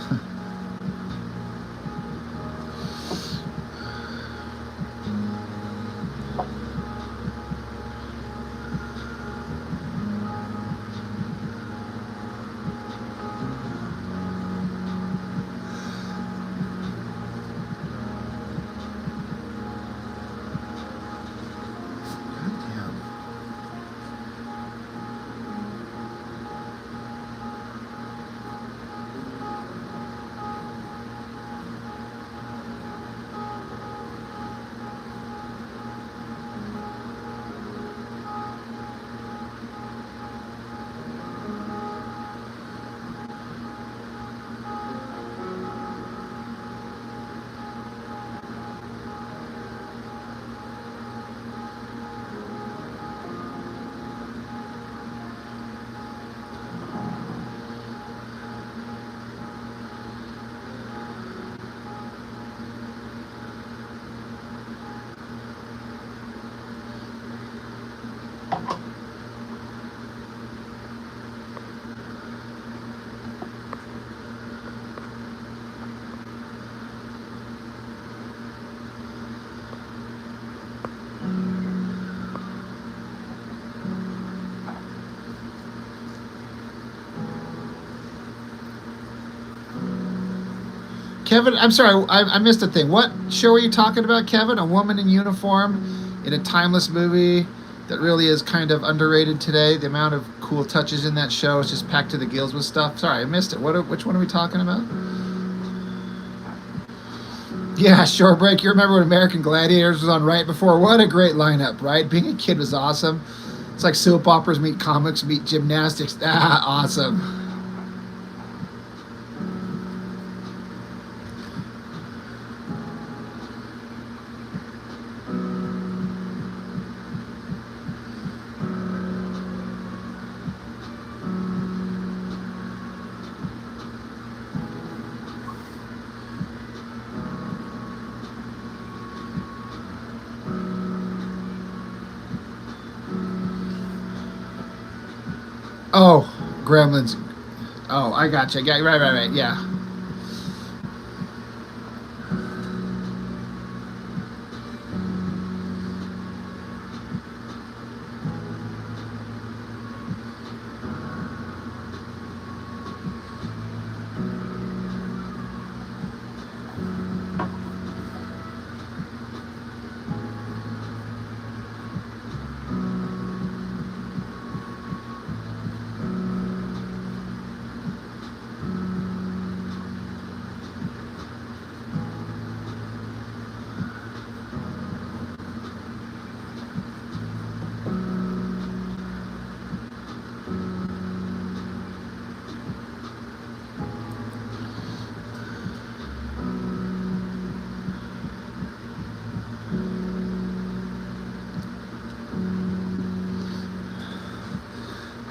Kevin, I'm sorry, I missed a thing. What show are you talking about, Kevin? A woman in uniform in a timeless movie that really is kind of underrated today. The amount of cool touches in that show is just packed to the gills with stuff. Sorry, I missed it. Which one are we talking about? Yeah, Short Break. You remember when American Gladiators was on right before? What a great lineup, right? Being a kid was awesome. It's like soap operas meet comics meet gymnastics. Ah, awesome. Oh, Gremlins. Oh, I gotcha. Yeah, right. Yeah.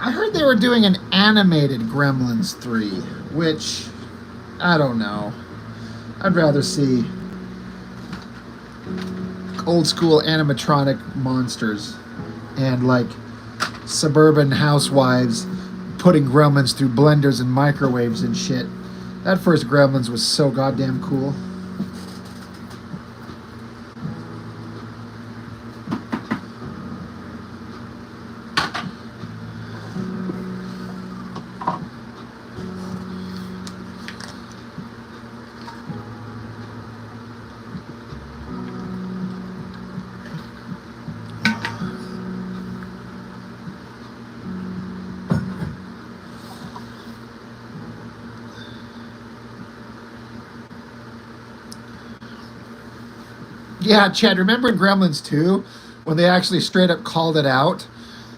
I heard they were doing an animated Gremlins 3, which I don't know. I'd rather see old school animatronic monsters and like suburban housewives putting gremlins through blenders and microwaves and shit. That first Gremlins was so goddamn cool. Yeah, Chad, remember in Gremlins 2 when they actually straight up called it out?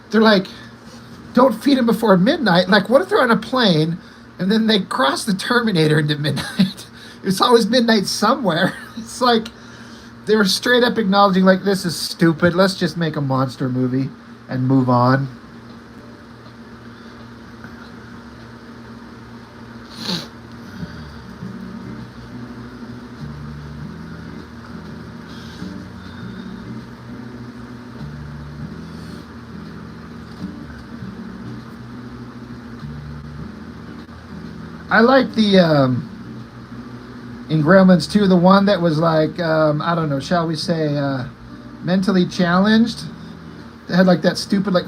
They're like, don't feed him before midnight. Like, what if they're on a plane And then they crossed the Terminator into midnight. It's always midnight somewhere. It's like they were straight up acknowledging, like, this is stupid. Let's just make a monster movie and move on. I like the in Gremlins 2, the one that was like I don't know, shall we say mentally challenged. They had like that stupid like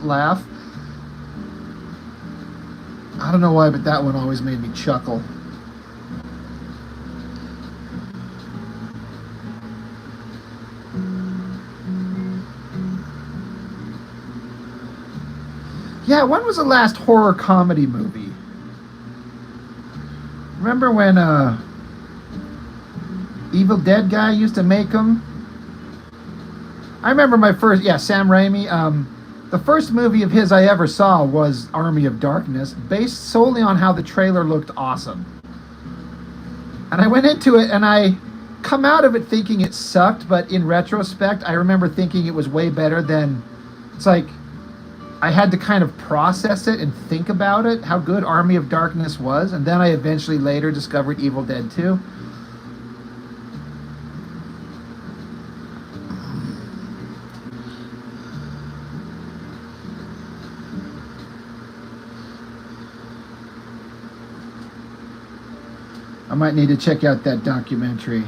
laugh. I don't know why, but that one always made me chuckle. Yeah, when was the last horror comedy movie? Remember when Evil Dead guy used to make them? I remember my first, yeah, Sam Raimi. The first movie of his I ever saw was Army of Darkness, based solely on how the trailer looked awesome. And I went into it and I come out of it thinking it sucked, but in retrospect, I remember thinking it was way better than, it's like, I had to kind of process it and think about it, how good Army of Darkness was, and then I eventually later discovered Evil Dead 2. I might need to check out that documentary.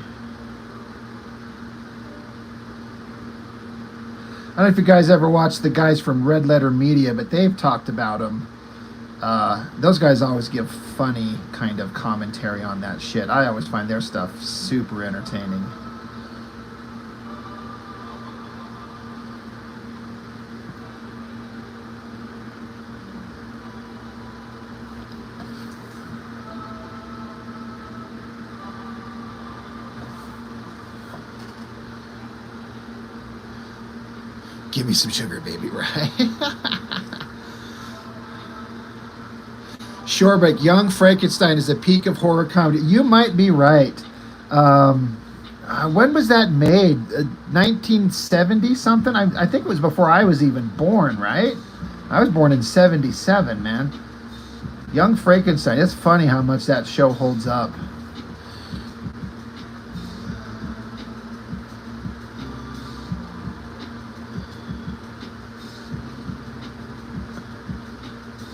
I don't know if you guys ever watched the guys from Red Letter Media, but they've talked about them. Those guys always give funny kind of commentary on that shit. I always find their stuff super entertaining. Give me some sugar, baby, right? Shorebeck, Young Frankenstein is the peak of horror comedy. You might be right. When was that made? 1970 something? I think it was before I was even born, right? I was born in 77, man. Young Frankenstein. It's funny how much that show holds up.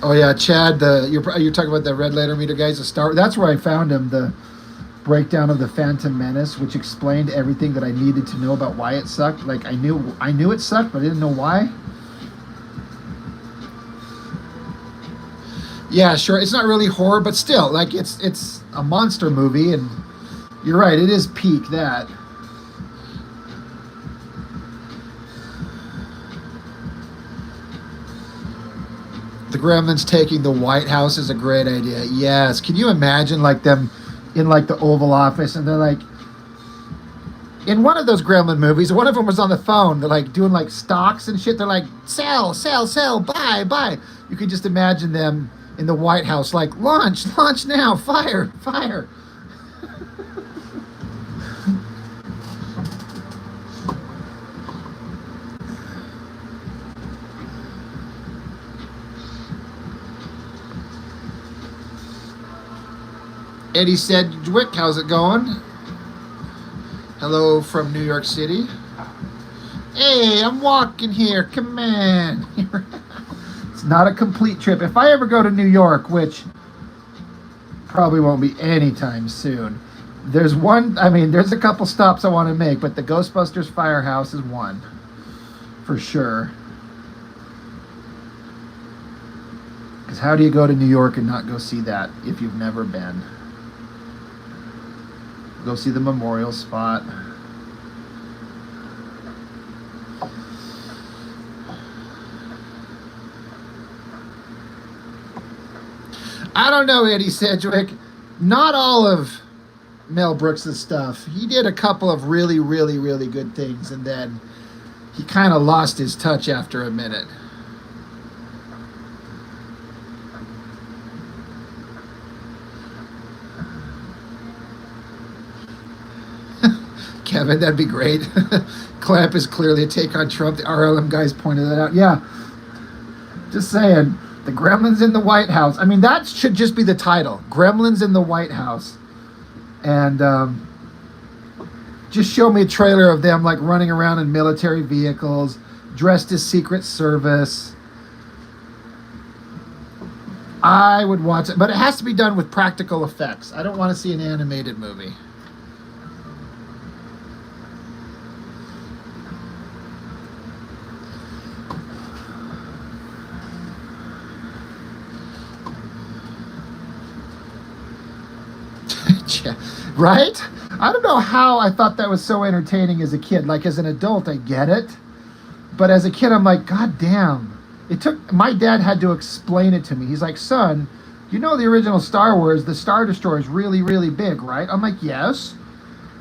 Oh yeah, Chad. You're talking about the Red Letter Meter guys. That's where I found him. The breakdown of the Phantom Menace, which explained everything that I needed to know about why it sucked. Like I knew it sucked, but I didn't know why. Yeah, sure. It's not really horror, but still, like it's a monster movie, and you're right. It is peak that. The Gremlins taking the White House is a great idea. Yes. Can you imagine like them in like the Oval Office and they're like in one of those Gremlin movies, one of them was on the phone. They're like doing like stocks and shit. They're like sell, sell, sell, buy, buy. You could just imagine them in the White House like launch now, fire, fire. Eddie Sedgwick, how's it going? Hello from New York City. Hey, I'm walking here. Come on. It's not a complete trip. If I ever go to New York, which probably won't be anytime soon, there's a couple stops I want to make, but the Ghostbusters Firehouse is one. For sure. Because how do you go to New York and not go see that if you've never been? Go see the memorial spot. I don't know, Eddie Sedgwick. Not all of Mel Brooks' stuff. He did a couple of really, really, really good things, and then he kind of lost his touch after a minute. Kevin. That'd be great. Clamp is clearly a take on Trump. The RLM guys pointed that out. Yeah. Just saying. The Gremlins in the White House. I mean, that should just be the title. Gremlins in the White House. And just show me a trailer of them like running around in military vehicles, dressed as Secret Service. I would watch it, but it has to be done with practical effects. I don't want to see an animated movie. Right? I don't know how I thought that was so entertaining as a kid. Like as an adult, I get it. But as a kid, I'm like, God damn. My dad had to explain it to me. He's like, son, you know the original Star Wars, the Star Destroyer is really, really big, right? I'm like, yes.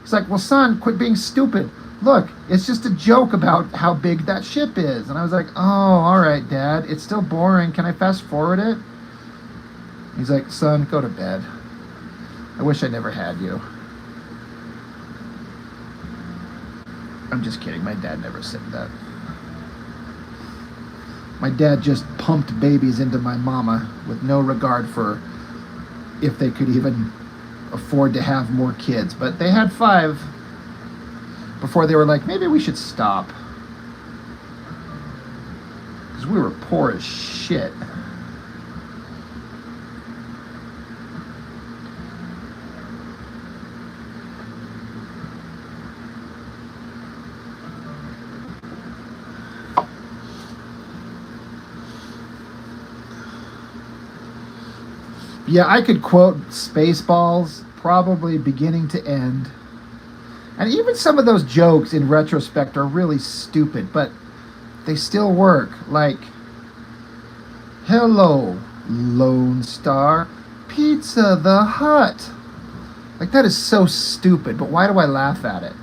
He's like, well, son, quit being stupid. Look, it's just a joke about how big that ship is. And I was like, oh, all right, Dad. It's still boring. Can I fast forward it? He's like, son, go to bed. I wish I never had you. I'm just kidding. My dad never said that. My dad just pumped babies into my mama with no regard for if they could even afford to have more kids. But they had 5 before they were like, maybe we should stop. Because we were poor as shit. Yeah, I could quote Spaceballs probably beginning to end. And even some of those jokes in retrospect are really stupid, but they still work. Like, hello, Lone Star, Pizza the Hut. Like, that is so stupid, but why do I laugh at it?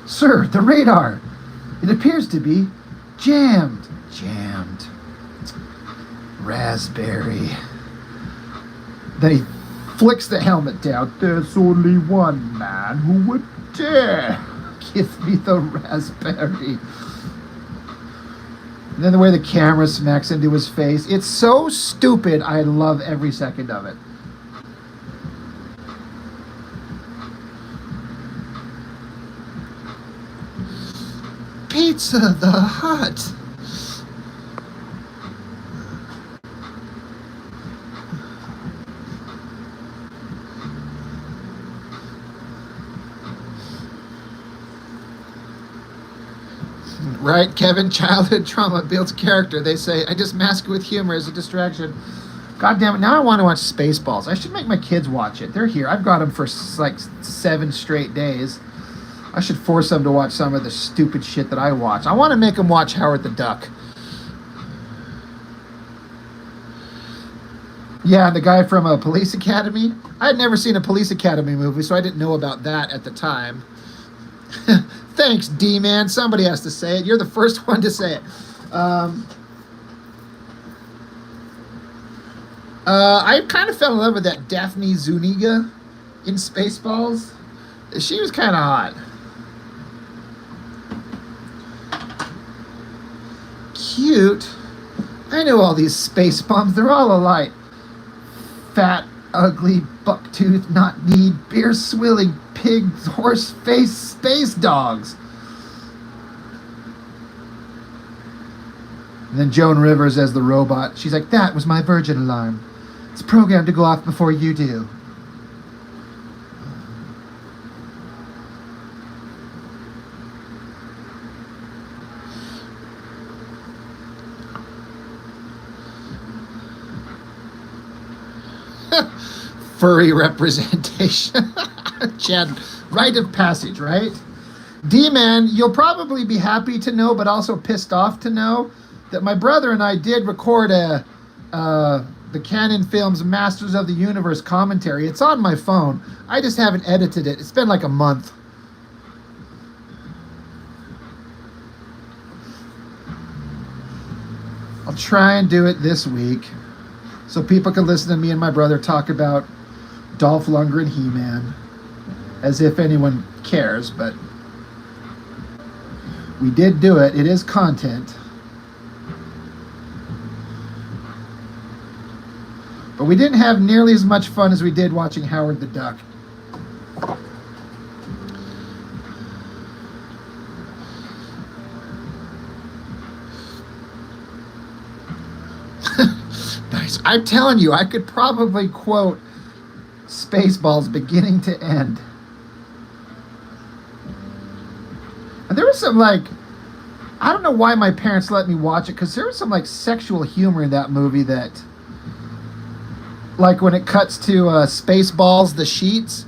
Sir, the radar. It appears to be jammed. Jammed. Raspberry. Then he flicks the helmet down. There's only one man who would dare give me the raspberry. And then the way the camera smacks into his face. It's so stupid. I love every second of it. Pizza the Hut. Right, Kevin? Childhood trauma builds character. They say, I just mask it with humor as a distraction. God damn it, now I want to watch Spaceballs. I should make my kids watch it. They're here. I've got them for like 7 straight days. I should force them to watch some of the stupid shit that I watch. I want to make them watch Howard the Duck. Yeah, the guy from Police Academy. I had never seen a Police Academy movie, so I didn't know about that at the time. Thanks, D-Man. Somebody has to say it. You're the first one to say it. I kind of fell in love with that Daphne Zuniga in Spaceballs. She was kind of hot. Cute. I know all these space bums. They're all alike. Fat, ugly, bucktooth, knock-kneed, beer-swilling, pig, horse-faced space dogs. And then Joan Rivers as the robot. She's like, that was my Virgin alarm. It's programmed to go off before you do. Furry representation. Chad, rite of passage, right? D-Man, you'll probably be happy to know, but also pissed off to know, that my brother and I did record the Canon Films Masters of the Universe commentary. It's on my phone. I just haven't edited it. It's been like a month. I'll try and do it this week so people can listen to me and my brother talk about Dolph Lundgren He-Man, as if anyone cares, but we did do it. It is content. But we didn't have nearly as much fun as we did watching Howard the Duck. Nice. I'm telling you, I could probably quote Spaceballs beginning to end. And there was some, like, I don't know why my parents let me watch it, because there was some, like, sexual humor in that movie that, like, when it cuts to Spaceballs, the sheets,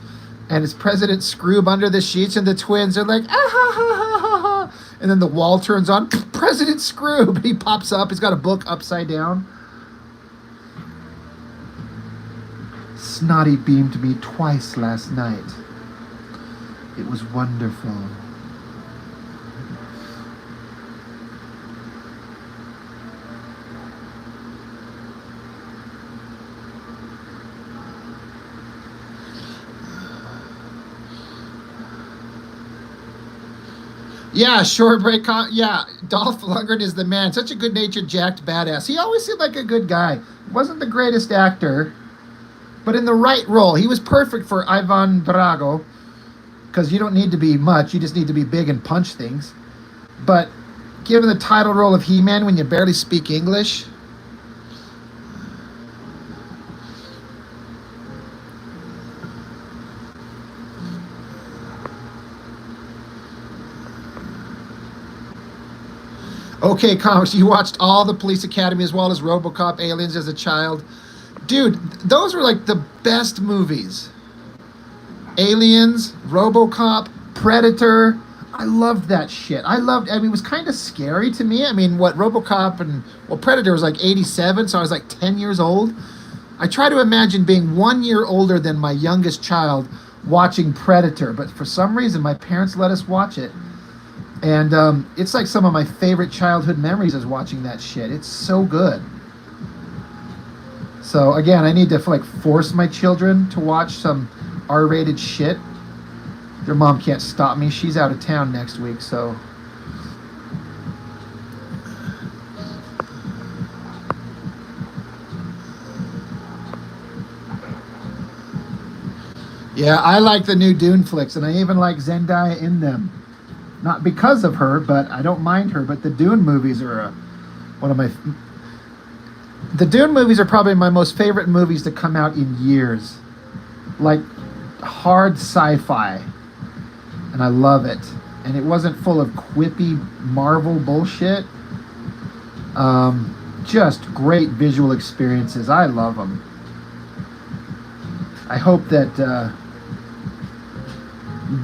and it's President Scroob under the sheets, and the twins are like, ah ha ha ha ha ha. And then the wall turns on, President Scroob. He pops up. He's got a book upside down. Snotty beamed me twice last night. It was wonderful. Yeah, short break. Yeah, Dolph Lundgren is the man. Such a good-natured, jacked badass. He always seemed like a good guy. Wasn't the greatest actor, but in the right role. He was perfect for Ivan Drago, because you don't need to be much. You just need to be big and punch things. But given the title role of He-Man when you barely speak English... Okay, Comics, you watched all the Police Academy as well as RoboCop, Aliens as a child. Dude, those were like the best movies. Aliens, RoboCop, Predator. I loved that shit. I mean, it was kind of scary to me. I mean, RoboCop and, Predator was like 87, so I was like 10 years old. I try to imagine being 1 year older than my youngest child watching Predator, but for some reason my parents let us watch it. And it's like some of my favorite childhood memories is watching that shit. It's so good. So again, I need to like force my children to watch some R-rated shit. Their mom can't stop me. She's out of town next week, so... Yeah, I like the new Dune flicks, and I even like Zendaya in them. Not because of her, but I don't mind her. But the Dune movies are one of my... The Dune movies are probably my most favorite movies to come out in years. Like, hard sci-fi. And I love it. And it wasn't full of quippy Marvel bullshit. Just great visual experiences. I love them. I hope that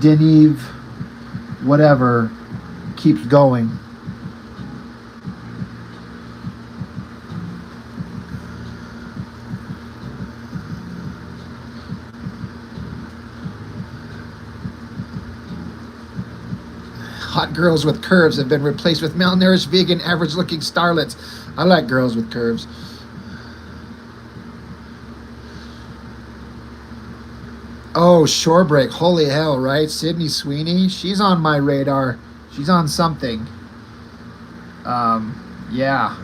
Denis, whatever, keeps going. Hot girls with curves have been replaced with malnourished, vegan, average-looking starlets. I like girls with curves. Oh, Shorebreak. Holy hell, right? Sydney Sweeney. She's on my radar. She's on something. Yeah.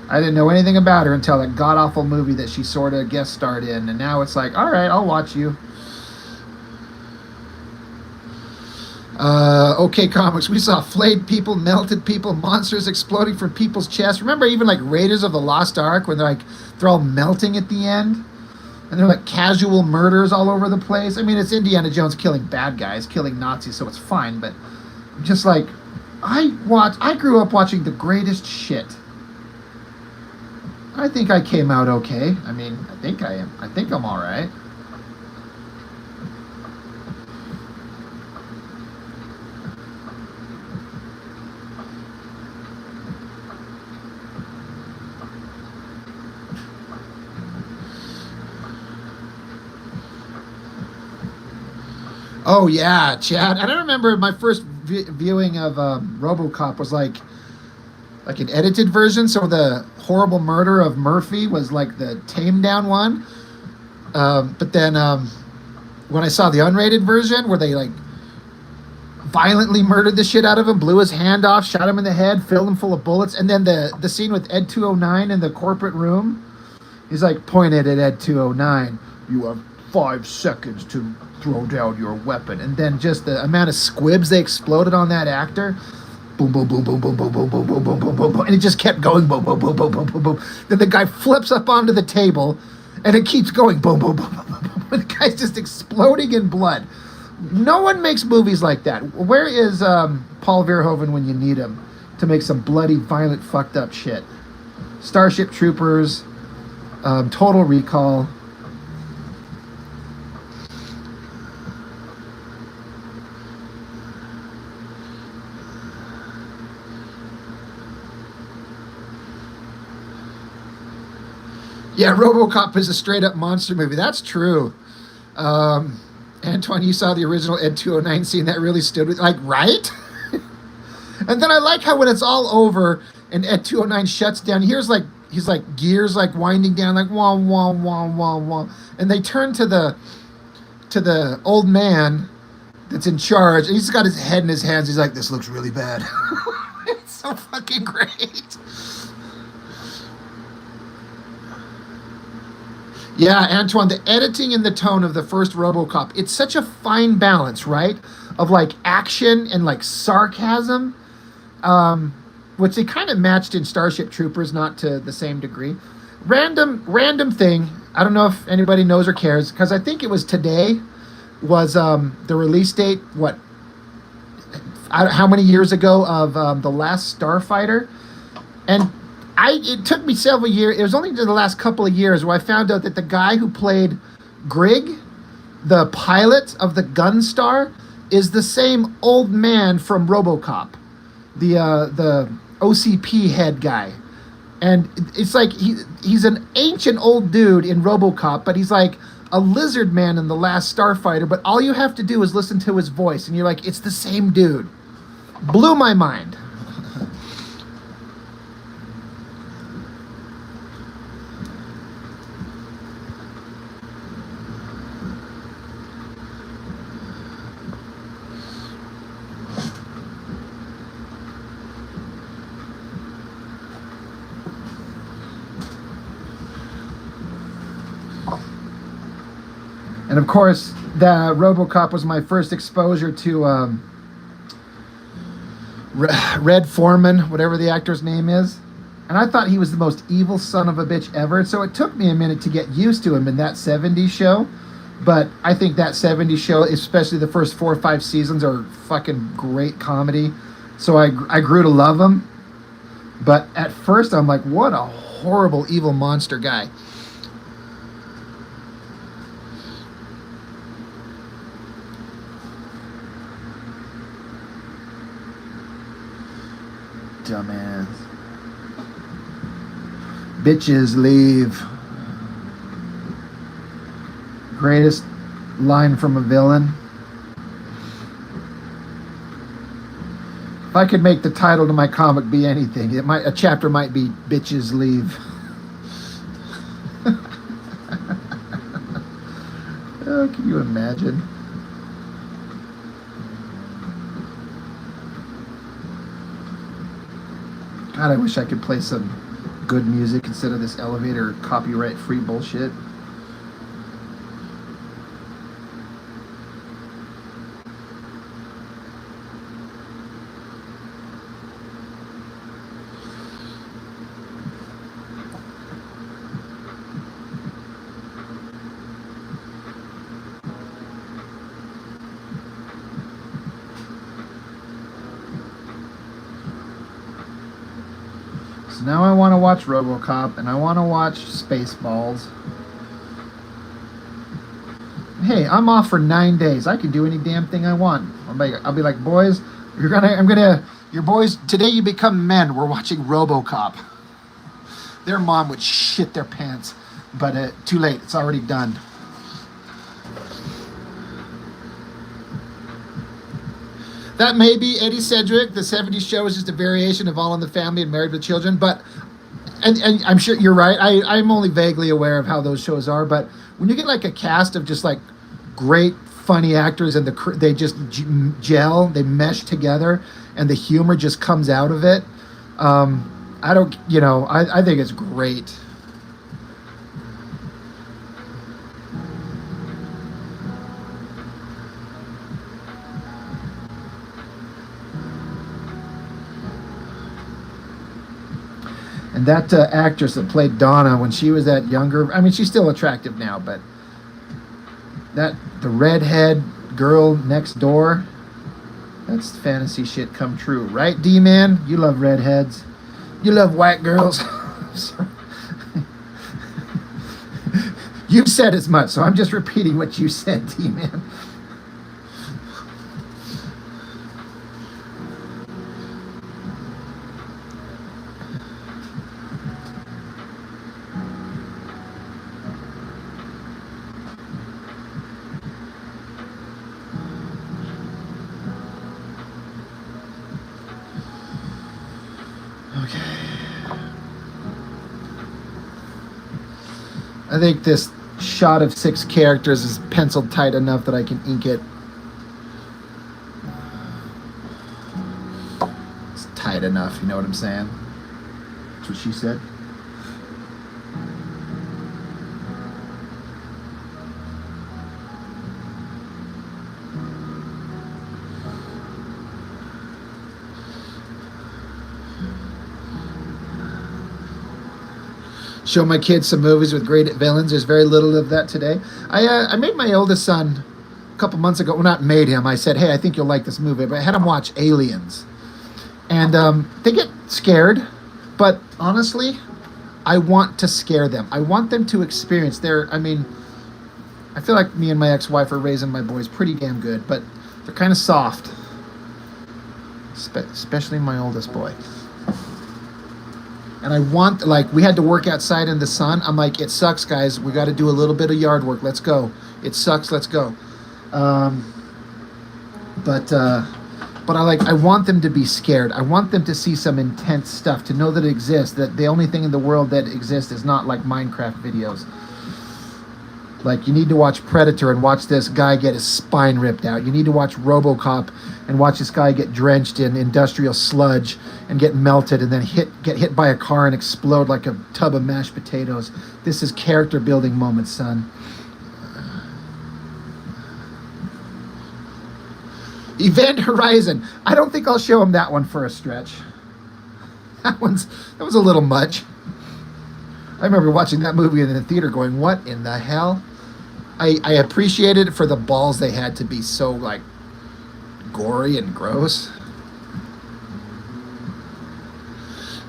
I didn't know anything about her until that god-awful movie that she sort of guest starred in. And now it's like, all right, I'll watch you. Okay, Comics. We saw flayed people, melted people, monsters exploding from people's chests. Remember even like Raiders of the Lost Ark when they're all melting at the end? And they're like casual murders all over the place. I mean, it's Indiana Jones killing bad guys, killing Nazis, so it's fine. But just like, I grew up watching the greatest shit. I think I came out okay. I mean, I think I am. I think I'm all right. Oh, yeah, Chad. I don't remember my first viewing of RoboCop was like like an edited version. So the horrible murder of Murphy was like the tamed down one. But then when I saw the unrated version where they like violently murdered the shit out of him, blew his hand off, shot him in the head, filled him full of bullets, and then the scene with Ed 209 in the corporate room, he's like pointed at Ed 209. You have 5 seconds to throw down your weapon, and then just the amount of squibs they exploded on that actor. Boom, boom, boom, boom, boom, boom, boom, boom, boom, boom, boom, boom, boom, and it just kept going. Boom, boom, boom, boom, boom, boom, boom. Then the guy flips up onto the table, and it keeps going. Boom, boom, boom, boom, boom, boom. And the guy's just exploding in blood. No one makes movies like that. Where is Paul Verhoeven when you need him to make some bloody, violent, fucked up shit? Starship Troopers, Total Recall. Yeah, RoboCop is a straight-up monster movie. That's true. Antoine, you saw the original Ed 209 scene that really stood with, like, right? And then I like how when it's all over and Ed 209 shuts down, he's like gears like winding down, like wah wah wah wah wah, and they turn to the old man that's in charge, and he's got his head in his hands. He's like, "This looks really bad." It's so fucking great. Yeah, Antoine, the editing and the tone of the first RoboCop, it's such a fine balance, right? Of like action and like sarcasm, which they kind of matched in Starship Troopers, not to the same degree. Random thing. I don't know if anybody knows or cares, because I think it was today was the release date. How many years ago of the last Starfighter, and it took me several years. It was only the last couple of years where I found out that the guy who played Grigg, the pilot of the Gunstar, is the same old man from RoboCop, the OCP head guy. And it's like he's an ancient old dude in RoboCop, but he's like a lizard man in the last Starfighter. But all you have to do is listen to his voice, and you're like, it's the same dude. Blew my mind. And of course, the RoboCop was my first exposure to Red Foreman, whatever the actor's name is. And I thought he was the most evil son of a bitch ever. So it took me a minute to get used to him in that 70s show. But I think that 70s show, especially the first 4 or 5 seasons, are fucking great comedy. So I grew to love him. But at first, I'm like, what a horrible, evil monster guy. Dumbass. Bitches leave. Greatest line from a villain. If I could make the title to my comic be anything, a chapter might be Bitches Leave. Oh, can you imagine? God, I wish I could play some good music instead of this elevator copyright-free bullshit. So now I want to watch RoboCop, and I want to watch Spaceballs. Hey, I'm off for 9 days. I can do any damn thing I want. I'll be like, boys, your boys, today you become men. We're watching RoboCop. Their mom would shit their pants, but too late. It's already done. That may be Eddie Sedgwick. The '70s show is just a variation of All in the Family and Married with Children. But and I'm sure you're right. I'm only vaguely aware of how those shows are. But when you get like a cast of just like great funny actors and they just gel, they mesh together, and the humor just comes out of it. I don't, I think it's great. And that actress that played Donna when she was that younger, I mean, she's still attractive now, but the redhead girl next door, that's fantasy shit come true, right, D-Man? You love redheads. You love white girls. You've said as much, so I'm just repeating what you said, D-Man. I think this shot of 6 characters is penciled tight enough that I can ink it. It's tight enough, you know what I'm saying? That's what she said. Show my kids some movies with great villains. There's very little of that today. I made my oldest son a couple months ago. Well, not made him. I said, hey, I think you'll like this movie. But I had him watch Aliens. And they get scared. But honestly, I want to scare them. I want them to experience I feel like me and my ex-wife are raising my boys pretty damn good. But they're kind of soft. Especially my oldest boy. And I want, we had to work outside in the sun. I'm like, it sucks, guys. We got to do a little bit of yard work. Let's go. It sucks. Let's go. But I want them to be scared. I want them to see some intense stuff, to know that it exists, that the only thing in the world that exists is not like Minecraft videos. Like, you need to watch Predator and watch this guy get his spine ripped out. You need to watch RoboCop and watch this guy get drenched in industrial sludge and get melted and then get hit by a car and explode like a tub of mashed potatoes. This is character building moments, son. Event Horizon. I don't think I'll show him that one for a stretch. That was a little much. I remember watching that movie in the theater going, what in the hell? I appreciated it for the balls they had to be so, gory and gross.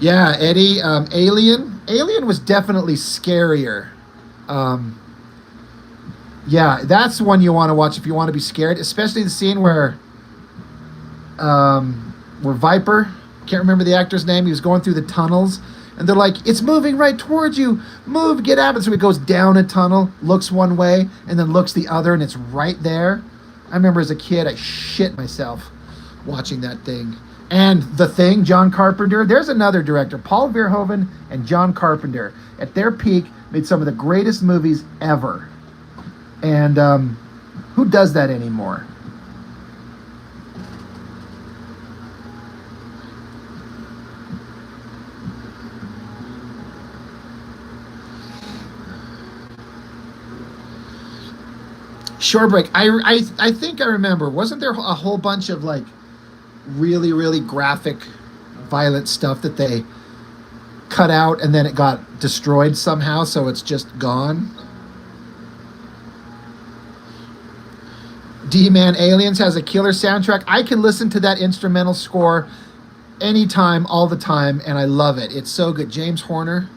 Yeah, Eddie, Alien. Alien was definitely scarier. Yeah, that's one you want to watch if you want to be scared, especially the scene where Viper, can't remember the actor's name, he was going through the tunnels, and they're like, it's moving right towards you, move, get out. And so he goes down a tunnel, looks one way, and then looks the other, and it's right there. I remember as a kid, I shit myself watching that thing. And The Thing, John Carpenter. There's another director, Paul Verhoeven and John Carpenter. At their peak, made some of the greatest movies ever. And who does that anymore? Shorebreak. I think I remember. Wasn't there a whole bunch of really, really graphic, violent stuff that they cut out and then it got destroyed somehow, so it's just gone? D-Man Aliens has a killer soundtrack. I can listen to that instrumental score anytime, all the time, and I love it. It's so good. James Horner.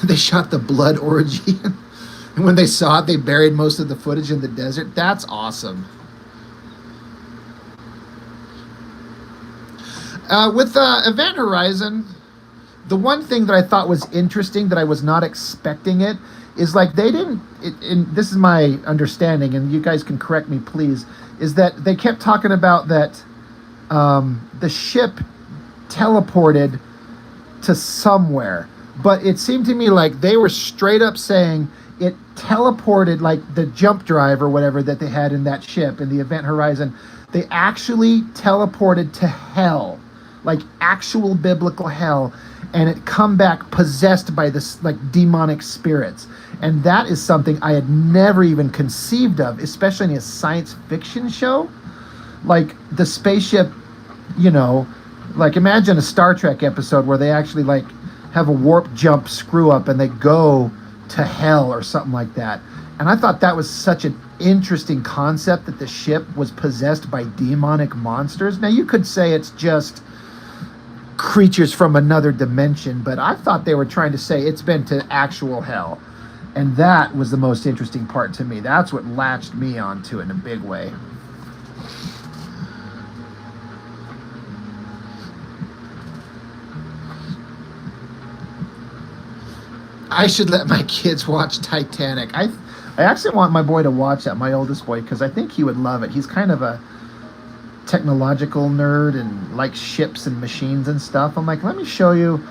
They shot the blood orgy. And when they saw it, they buried most of the footage in the desert. That's awesome. With Event Horizon, The one thing that I thought was interesting that I was not expecting it is like they didn't. And this is my understanding, and you guys can correct me, please. Is that they kept talking about that the ship teleported to somewhere, but it seemed to me like they were straight up saying it teleported, like the jump drive or whatever that they had in that ship in the Event Horizon. They actually teleported to hell, like actual biblical hell, and it come back possessed by this like demonic spirits. And that is something I had never even conceived of, especially in a science fiction show. Like the spaceship, you know, like imagine a Star Trek episode where they actually like have a warp jump screw up and they go to hell or something like that. And I thought that was such an interesting concept that the ship was possessed by demonic monsters. Now you could say it's just creatures from another dimension, but I thought they were trying to say it's been to actual hell. And that was the most interesting part to me. That's what latched me onto it in a big way. I should let my kids watch Titanic. I actually want my boy to watch that, my oldest boy, because I think he would love it. He's kind of a technological nerd and likes ships and machines and stuff. I'm like, let me show you,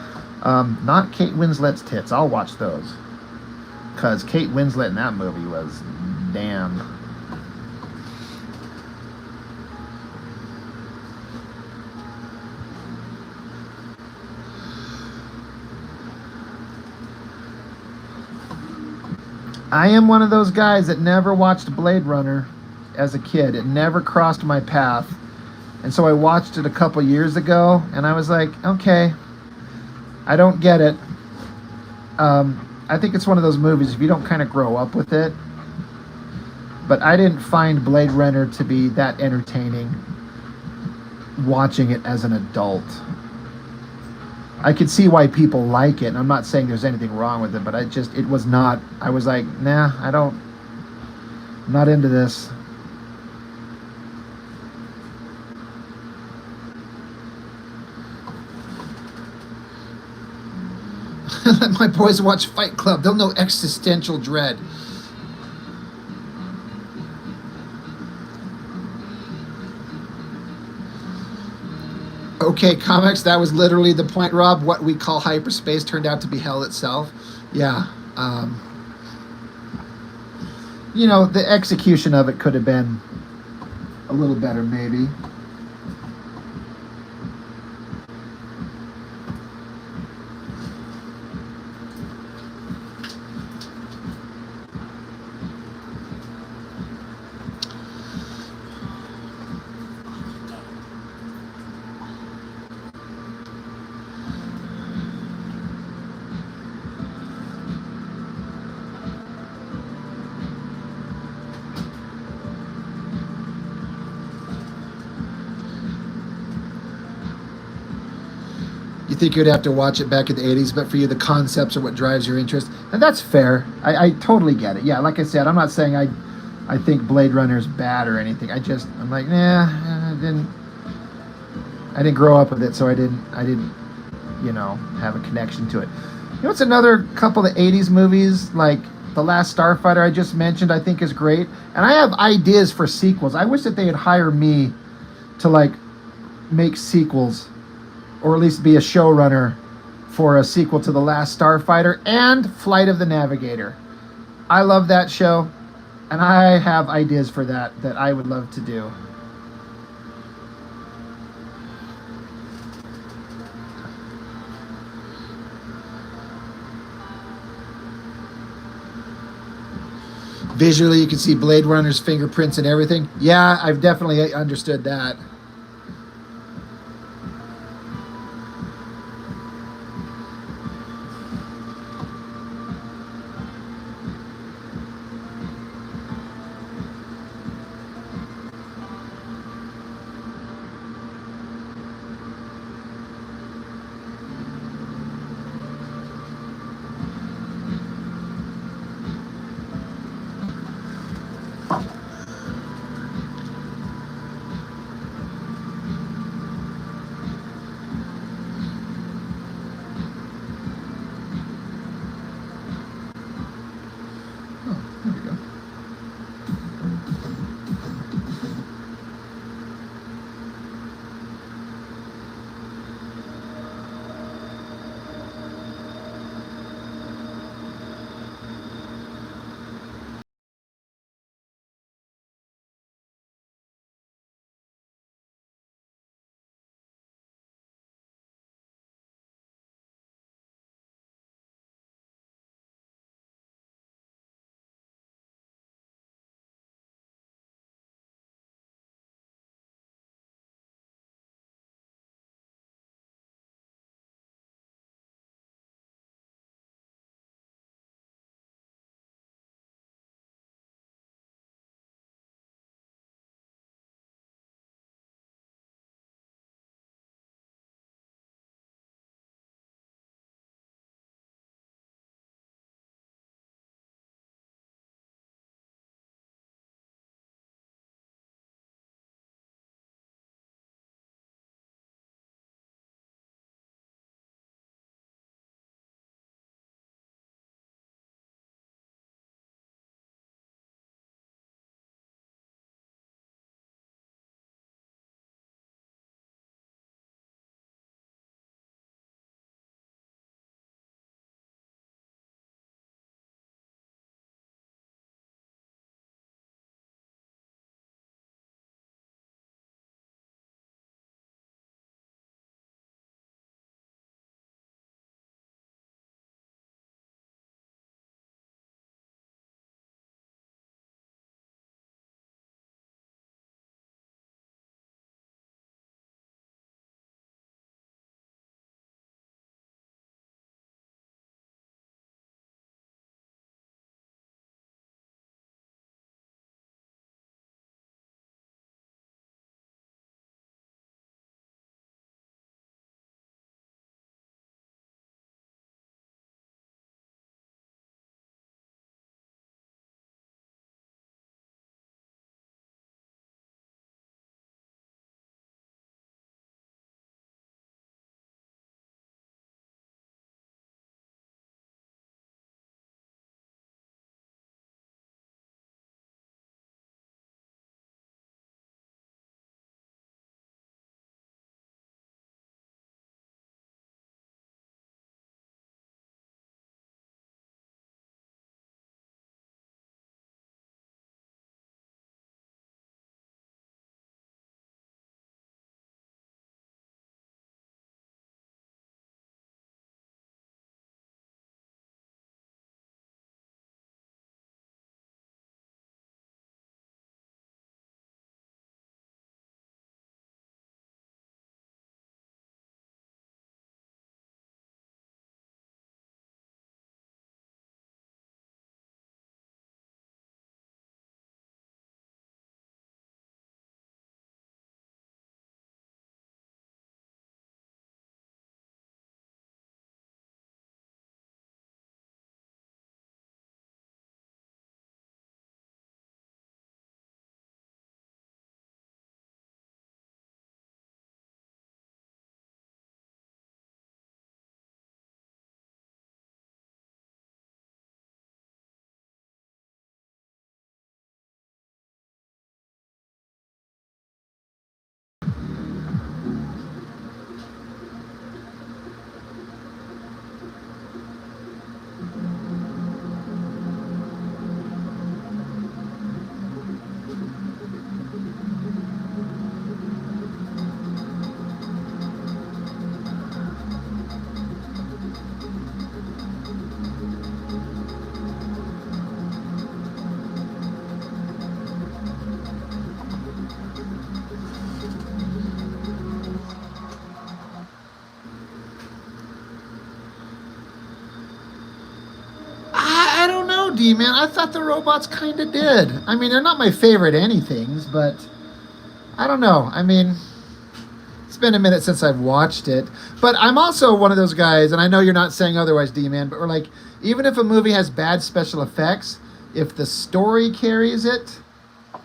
not Kate Winslet's tits. I'll watch those. Because Kate Winslet in that movie was damn. I am one of those guys that never watched Blade Runner as a kid. It never crossed my path. And so I watched it a couple years ago, and I was like, okay, I don't get it. I think it's one of those movies, if you don't kind of grow up with it. But I didn't find Blade Runner to be that entertaining watching it as an adult. I could see why people like it, and I'm not saying there's anything wrong with it, but it was not, I was like, nah, I'm not into this. Let my boys watch Fight Club. They'll know existential dread. Okay, comics, that was literally the point, Rob. What we call hyperspace turned out to be hell itself. Yeah. You know, the execution of it could have been a little better, maybe. You think you'd have to watch it back in the 80s, but for you, the concepts are what drives your interest. And that's fair. I totally get it. Yeah, like I said, I'm not saying I think Blade Runner is bad or anything. I'm like, nah, I didn't grow up with it, so I didn't, you know, have a connection to it. You know, it's another couple of 80s movies, like The Last Starfighter I just mentioned, I think is great. And I have ideas for sequels. I wish that they would hire me to, like, make sequels, or at least be a showrunner for a sequel to The Last Starfighter and Flight of the Navigator. I love that show, and I have ideas for that I would love to do. Visually, you can see Blade Runner's fingerprints and everything. Yeah, I've definitely understood that. D-Man. I thought the robots kind of did. I mean, they're not my favorite anythings, but I don't know. I mean, it's been a minute since I've watched it. But I'm also one of those guys, and I know you're not saying otherwise, D-Man, but we're like, even if a movie has bad special effects, if the story carries it,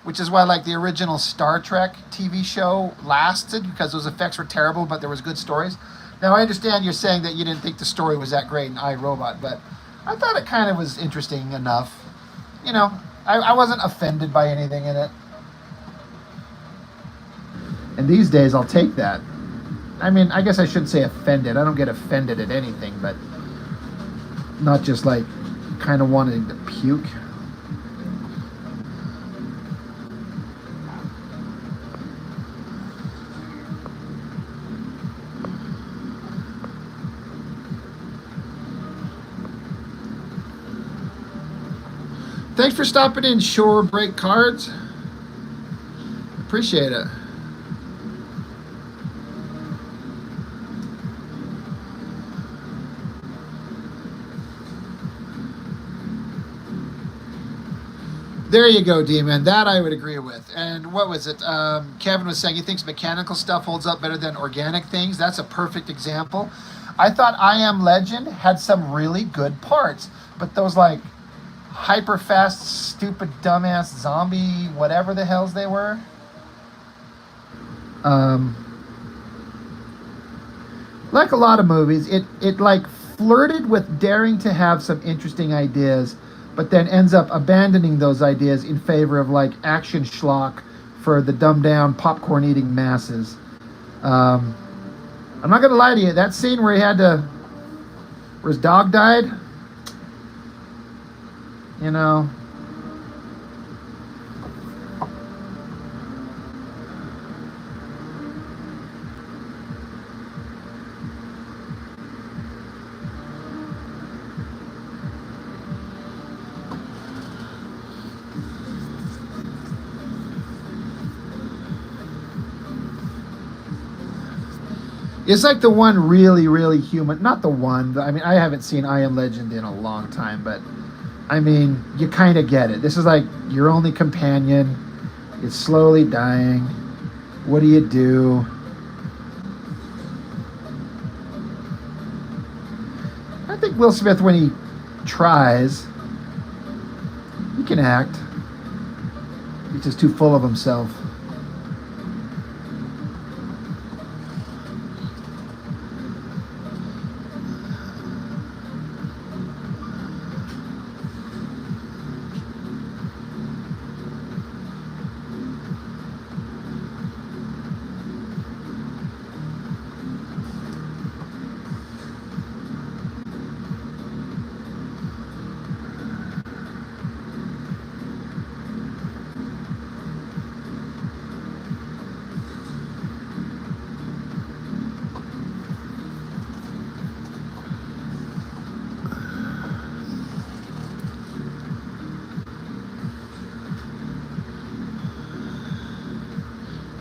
which is why like the original Star Trek TV show lasted because those effects were terrible, but there was good stories. Now I understand you're saying that you didn't think the story was that great in iRobot, but I thought it kind of was interesting enough. You know, I wasn't offended by anything in it. And these days I'll take that. I mean, I guess I shouldn't say offended. I don't get offended at anything, but not just like kind of wanting to puke. Thanks for stopping in, Shore Break Cards. Appreciate it. There you go, D-Man. That I would agree with. And what was it? Kevin was saying he thinks mechanical stuff holds up better than organic things. That's a perfect example. I thought I Am Legend had some really good parts, but those like hyper fast, stupid, dumbass zombie, whatever the hells they were. Like a lot of movies, it like flirted with daring to have some interesting ideas, but then ends up abandoning those ideas in favor of like action schlock for the dumbed down popcorn eating masses. I'm not gonna lie to you, that scene where where his dog died, you know. It's like the one really, really human, not the one, I mean, I haven't seen I Am Legend in a long time, but I mean, you kind of get it. This is like your only companion. It's slowly dying. What do you do? I think Will Smith, when he tries, he can act. He's just too full of himself.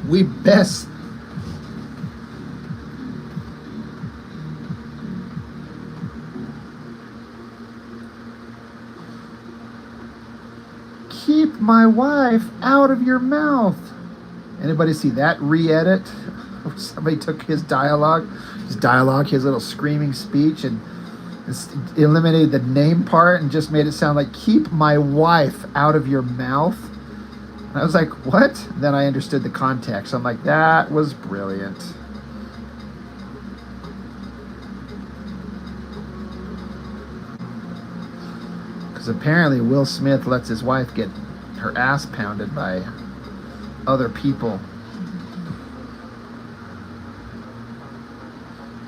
We best keep my wife out of your mouth. Anybody see that re-edit? Somebody took his little screaming speech, and eliminated the name part and just made it sound like keep my wife out of your mouth. I was like, what? Then I understood the context. I'm like, that was brilliant. Because apparently Will Smith lets his wife get her ass pounded by other people.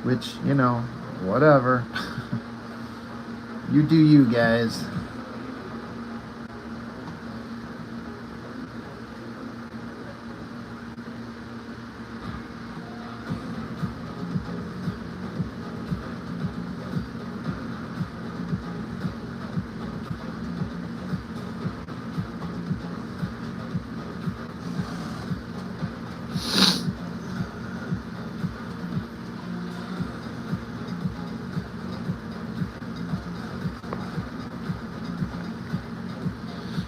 Which, you know, whatever. You do you, guys.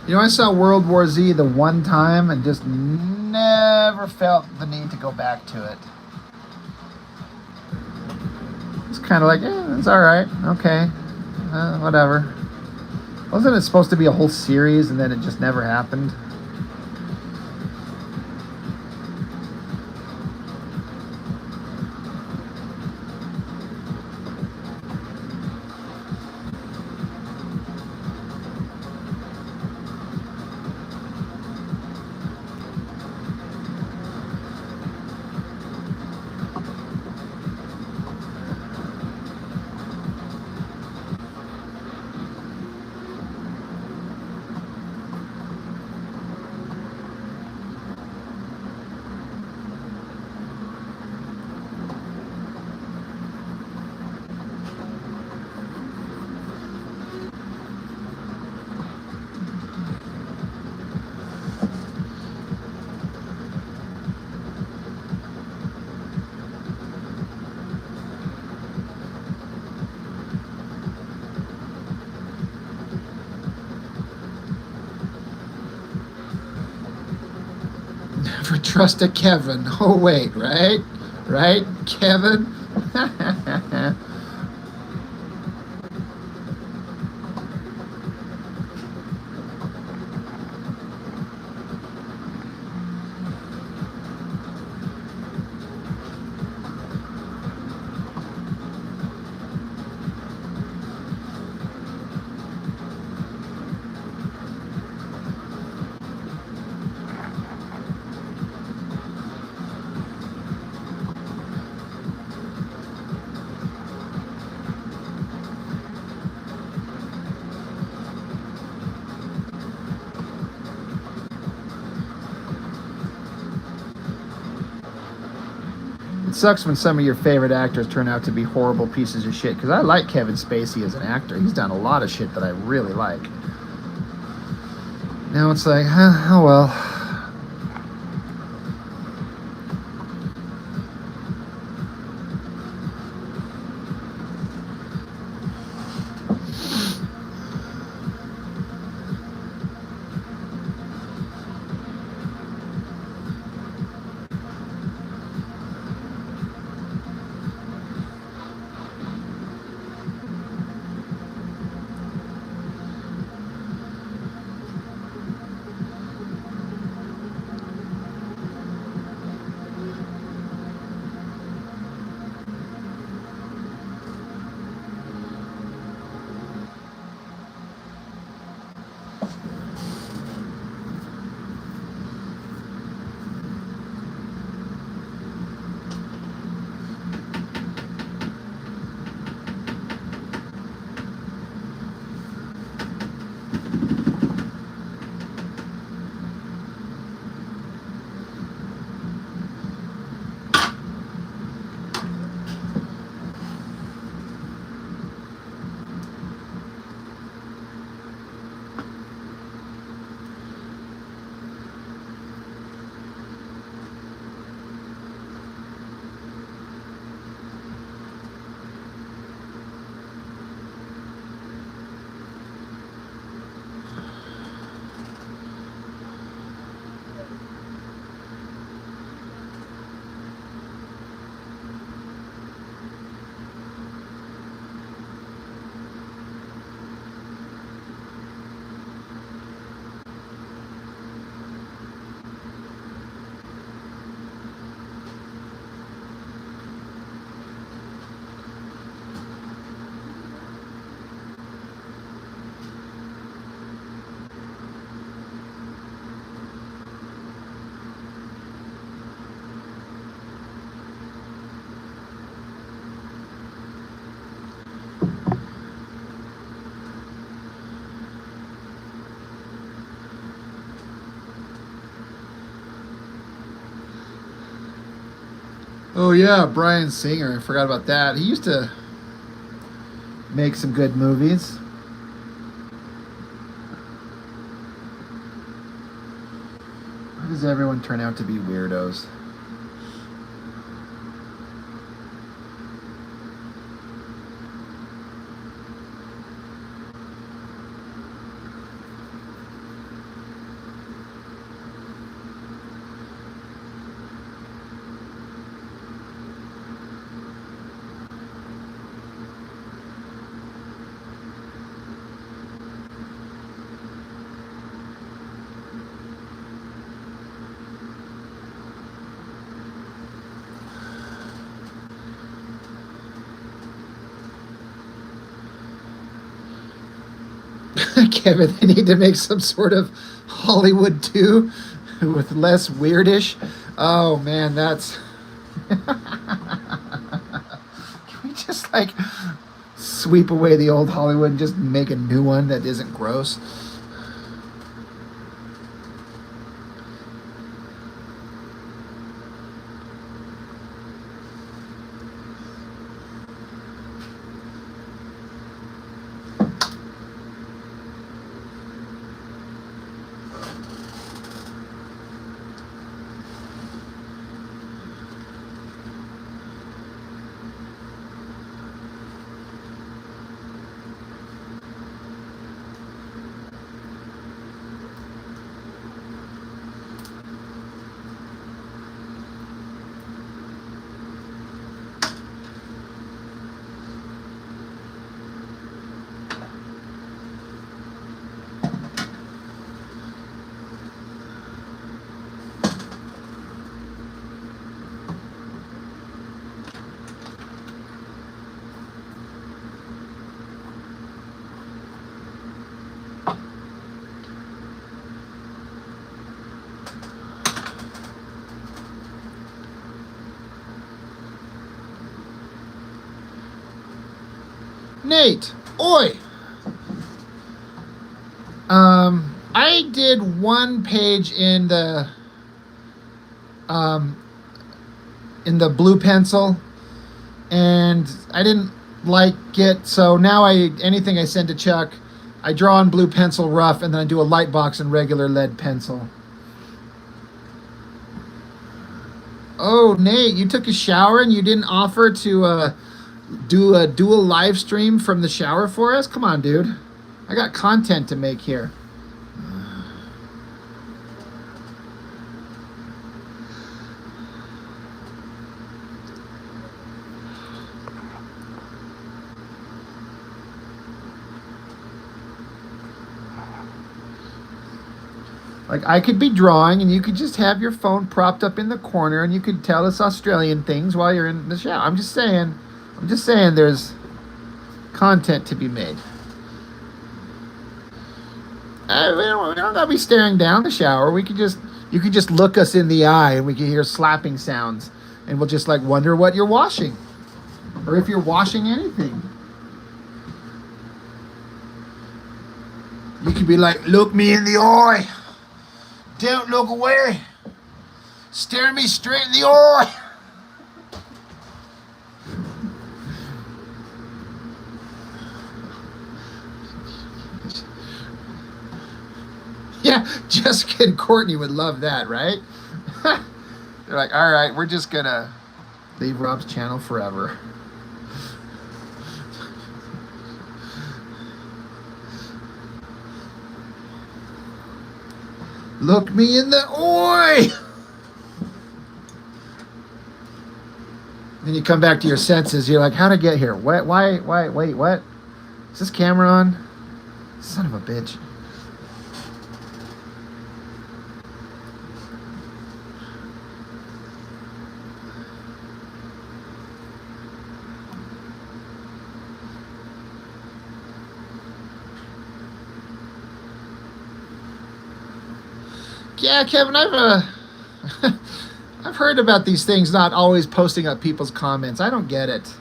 You know, I saw World War Z the one time and just never felt the need to go back to it. It's kind of like, it's all right, okay, whatever. Wasn't it supposed to be a whole series and then it just never happened? Never trust a Kevin. Oh, wait, right? Right, Kevin? It sucks when some of your favorite actors turn out to be horrible pieces of shit, because I like Kevin Spacey as an actor. He's done a lot of shit that I really like. Now it's like, oh well. Oh yeah, Bryan Singer. I forgot about that. He used to make some good movies. Why does everyone turn out to be weirdos? Kevin, they need to make some sort of Hollywood 2 with less weirdish. Oh man, that's. Can we just like sweep away the old Hollywood and just make a new one that isn't gross? Nate, oi! I did one page in the blue pencil, and I didn't like it. So now anything I send to Chuck, I draw on blue pencil rough, and then I do a light box in regular lead pencil. Oh, Nate, you took a shower and you didn't offer to do a live stream from the shower for us? Come on, dude. I got content to make here. Like, I could be drawing and you could just have your phone propped up in the corner and you could tell us Australian things while you're in the shower. I'm just saying there's content to be made. We don't gotta be staring down the shower. You could just look us in the eye and we can hear slapping sounds and we'll just like wonder what you're washing. Or if you're washing anything. You could be like, look me in the eye. Don't look away. Stare me straight in the eye. Yeah, Jessica and Courtney would love that, right? They're like, all right, we're just gonna leave Rob's channel forever. Look me in the eye. Then you come back to your senses. You're like, how'd I get here? What? Why? Wait, what? Is this camera on? Son of a bitch. Yeah, Kevin, I've heard about these things not always posting up people's comments. I don't get it.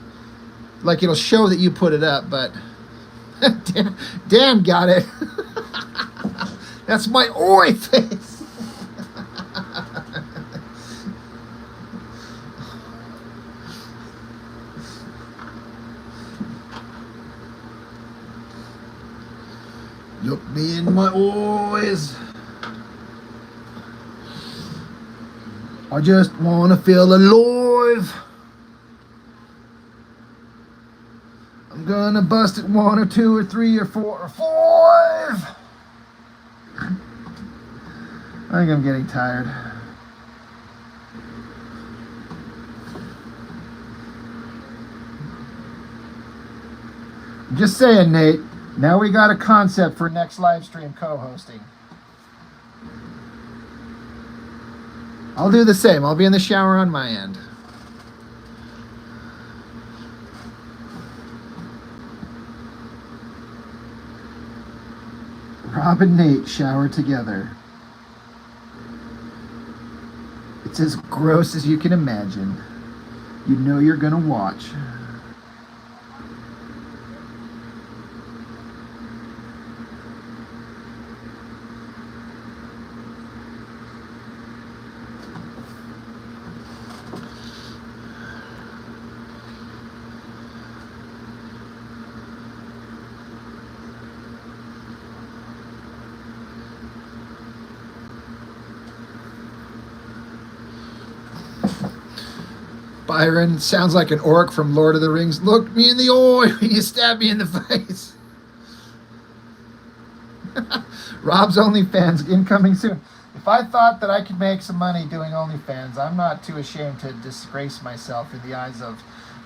Like, it'll show that you put it up, but Dan got it. That's my oi face. Look me in my eyes. I just want to feel alive. I'm gonna bust it 1 or 2 or 3 or 4 or 5. I think I'm getting tired. I'm just saying, Nate. Now we got a concept for next live stream co-hosting. I'll do the same. I'll be in the shower on my end. Rob and Nate shower together. It's as gross as you can imagine. You know you're gonna watch. Byron sounds like an orc from Lord of the Rings. Look me in the eye when you stab me in the face. Rob's OnlyFans incoming soon. If I thought that I could make some money doing OnlyFans, I'm not too ashamed to disgrace myself in the eyes of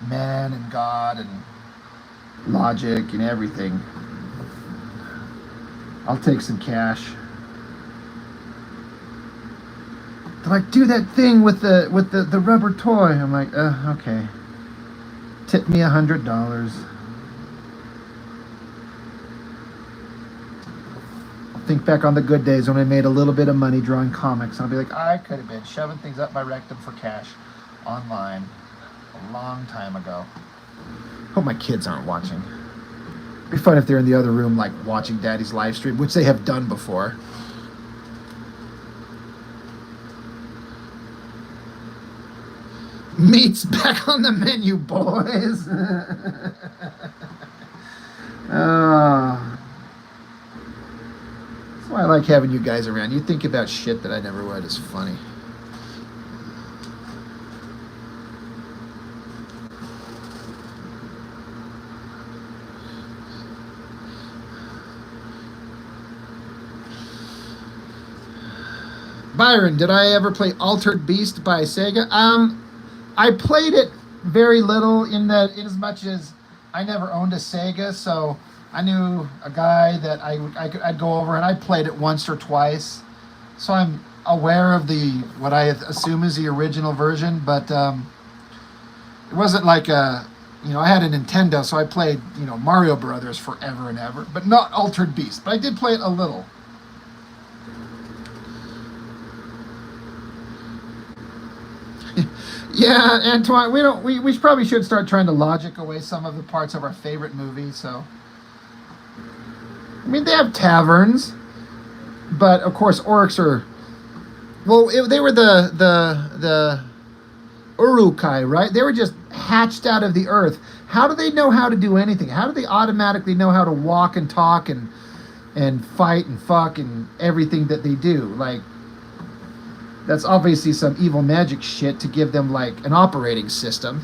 man and God and logic and everything. I'll take some cash. They're like, do that thing with the rubber toy. I'm like, okay. Tip me $100. Think back on the good days when I made a little bit of money drawing comics. I'll be like, I could have been shoving things up my rectum for cash online a long time ago. Hope my kids aren't watching. It'd be fun if they're in the other room, like watching Daddy's live stream, which they have done before. Meat's back on the menu, boys. That's why I like having you guys around. You think about shit that I never would. It's funny. Byron, did I ever play Altered Beast by Sega? I played it very little in that, in as much as I never owned a Sega, so I knew a guy that I'd go over and I played it once or twice. So I'm aware of what I assume is the original version, but it wasn't like I had a Nintendo, so I played, Mario Brothers forever and ever, but not Altered Beast. But I did play it a little. Yeah, Antoine, we probably should start trying to logic away some of the parts of our favorite movie. So, I mean, they have taverns, but of course orcs are. Well, they were the Urukai, right? They were just hatched out of the earth. How do they know how to do anything? How do they automatically know how to walk and talk and fight and fuck and everything that they do? Like, that's obviously some evil magic shit to give them, like, an operating system.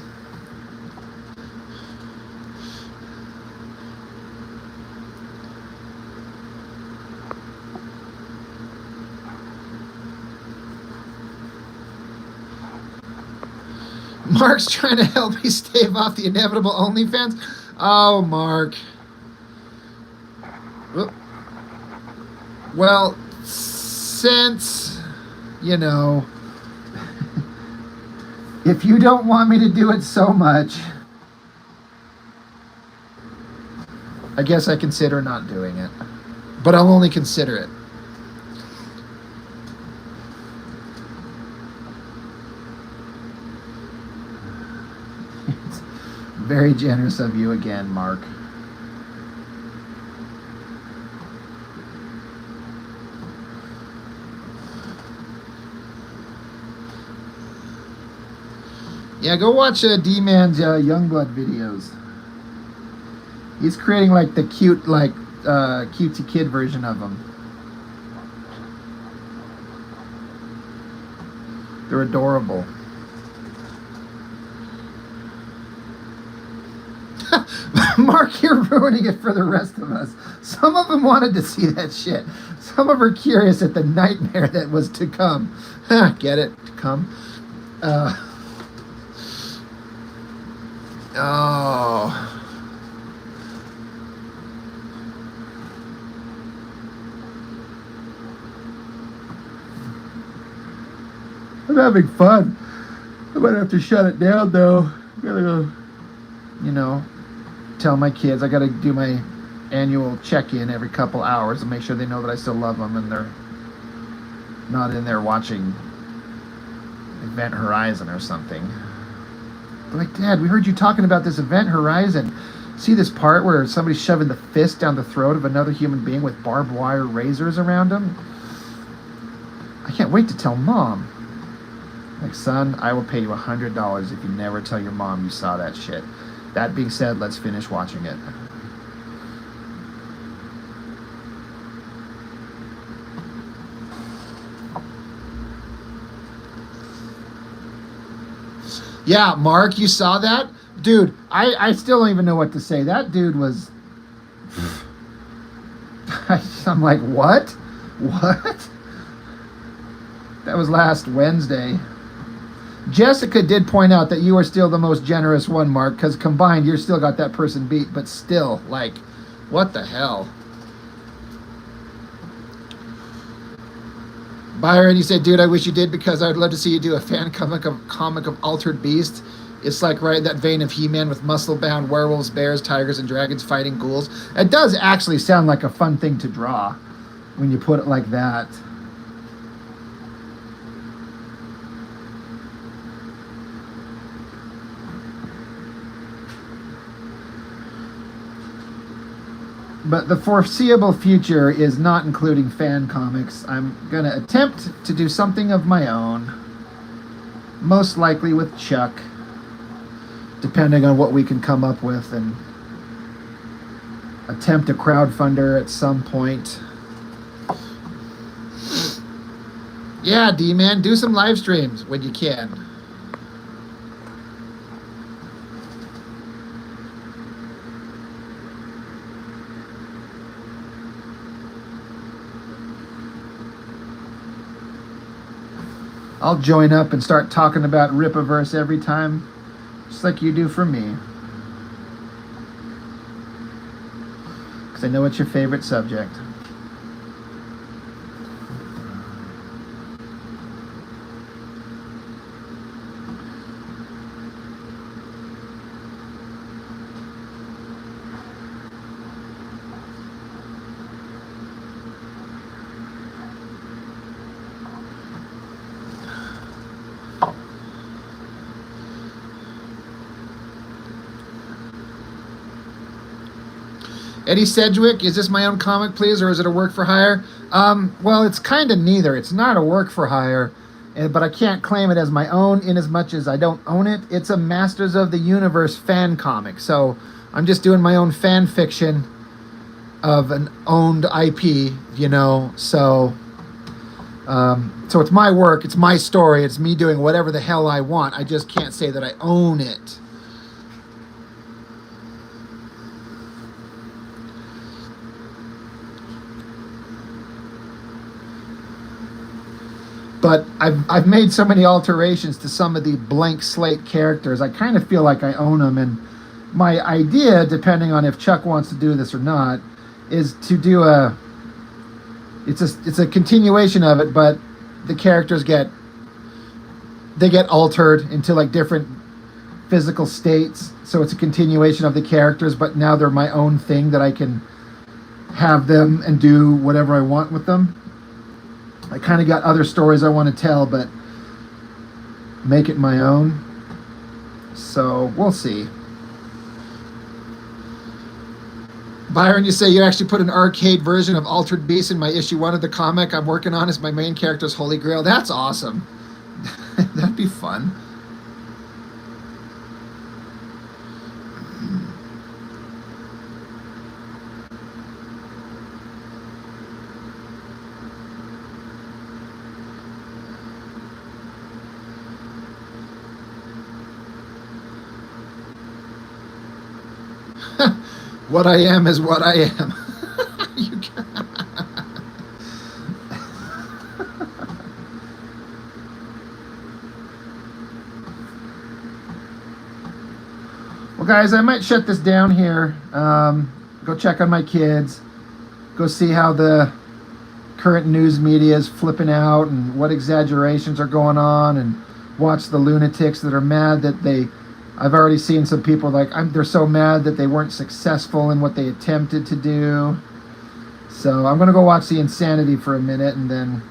Mark's trying to help me stave off the inevitable OnlyFans. Oh, Mark. Well, since... if you don't want me to do it so much, I guess I consider not doing it. But I'll only consider it. It's very generous of you again, Mark. Yeah, go watch D-Man's Youngblood videos. He's creating like the cute, like cutesy kid version of them. They're adorable. Mark, you're ruining it for the rest of us. Some of them wanted to see that shit. Some of them are curious at the nightmare that was to come. Get it? To come? Oh. I'm having fun. I might have to shut it down though. I gotta go, tell my kids. I gotta do my annual check-in every couple hours and make sure they know that I still love them and they're not in there watching Event Horizon or something. They're like, Dad, we heard you talking about this Event Horizon. See this part where somebody's shoving the fist down the throat of another human being with barbed wire razors around him? I can't wait to tell Mom. Like, son, I will pay you $100 if you never tell your mom you saw that shit. That being said, let's finish watching it. Yeah, Mark, you saw that? Dude, I still don't even know what to say. That dude was... I'm like, what? What? That was last Wednesday. Jessica did point out that you are still the most generous one, Mark, because combined, you're still got that person beat, but still, like, what the hell? Byron, you said, dude, I wish you did because I'd love to see you do a fan comic of Altered Beast. It's like right in that vein of He-Man with muscle-bound werewolves, bears, tigers, and dragons fighting ghouls. It does actually sound like a fun thing to draw when you put it like that. But the foreseeable future is not including fan comics. I'm going to attempt to do something of my own. Most likely with Chuck. Depending on what we can come up with. And attempt a crowdfunder at some point. Yeah, D-Man, do some live streams when you can. I'll join up and start talking about Ripaverse every time, just like you do for me. Because I know it's your favorite subject. Eddie Sedgwick, is this my own comic, please, or is it a work for hire? Well, it's kind of neither. It's not a work for hire, but I can't claim it as my own in as much as I don't own it. It's a Masters of the Universe fan comic, so I'm just doing my own fan fiction of an owned IP, you know, so it's my work, it's my story, it's me doing whatever the hell I want. I just can't say that I own it. But I've made so many alterations to some of the blank slate characters. I kind of feel like I own them. And my idea, depending on if Chuck wants to do this or not, is to do it's a continuation of it, but the characters get altered into like different physical states. So it's a continuation of the characters, but now they're my own thing that I can have them and do whatever I want with them. I kind of got other stories I want to tell, but make it my own. So we'll see. Byron, you say you actually put an arcade version of Altered Beast in my issue 1 of the comic I'm working on as my main character's Holy Grail. That's awesome. That'd be fun. What I am is what I am. Well, guys, I might shut this down here. Go check on my kids. Go see how the current news media is flipping out and what exaggerations are going on, and watch the lunatics that are mad that they I've already seen some people like they're so mad that they weren't successful in what they attempted to do. So I'm gonna go watch The Insanity for a minute and then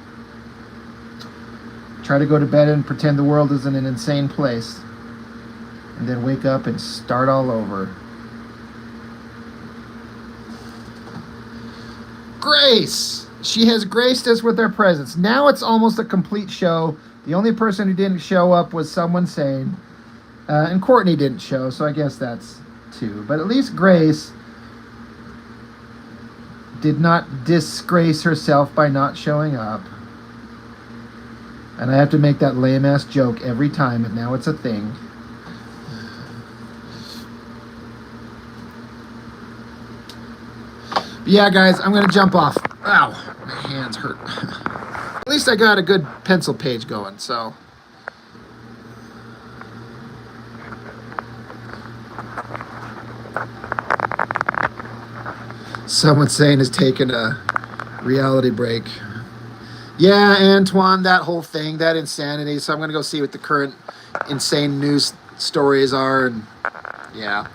try to go to bed and pretend the world is in an insane place, and then wake up and start all over. Grace! She has graced us with her presence. Now it's almost a complete show. The only person who didn't show up was someone sane. And Courtney didn't show, so I guess that's 2. But at least Grace did not disgrace herself by not showing up. And I have to make that lame-ass joke every time, and now it's a thing. But yeah, guys, I'm going to jump off. Ow, my hands hurt. At least I got a good pencil page going, so... Someone saying is taking a reality break. Yeah, Antoine, that whole thing, that insanity. So I'm going to go see what the current insane news stories are. And yeah.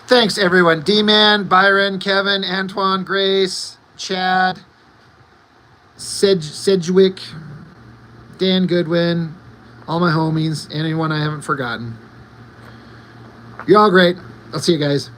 Thanks, everyone. D-Man, Byron, Kevin, Antoine, Grace, Chad, Sedgwick, Dan Goodwin, all my homies, anyone I haven't forgotten. You're all great. I'll see you guys.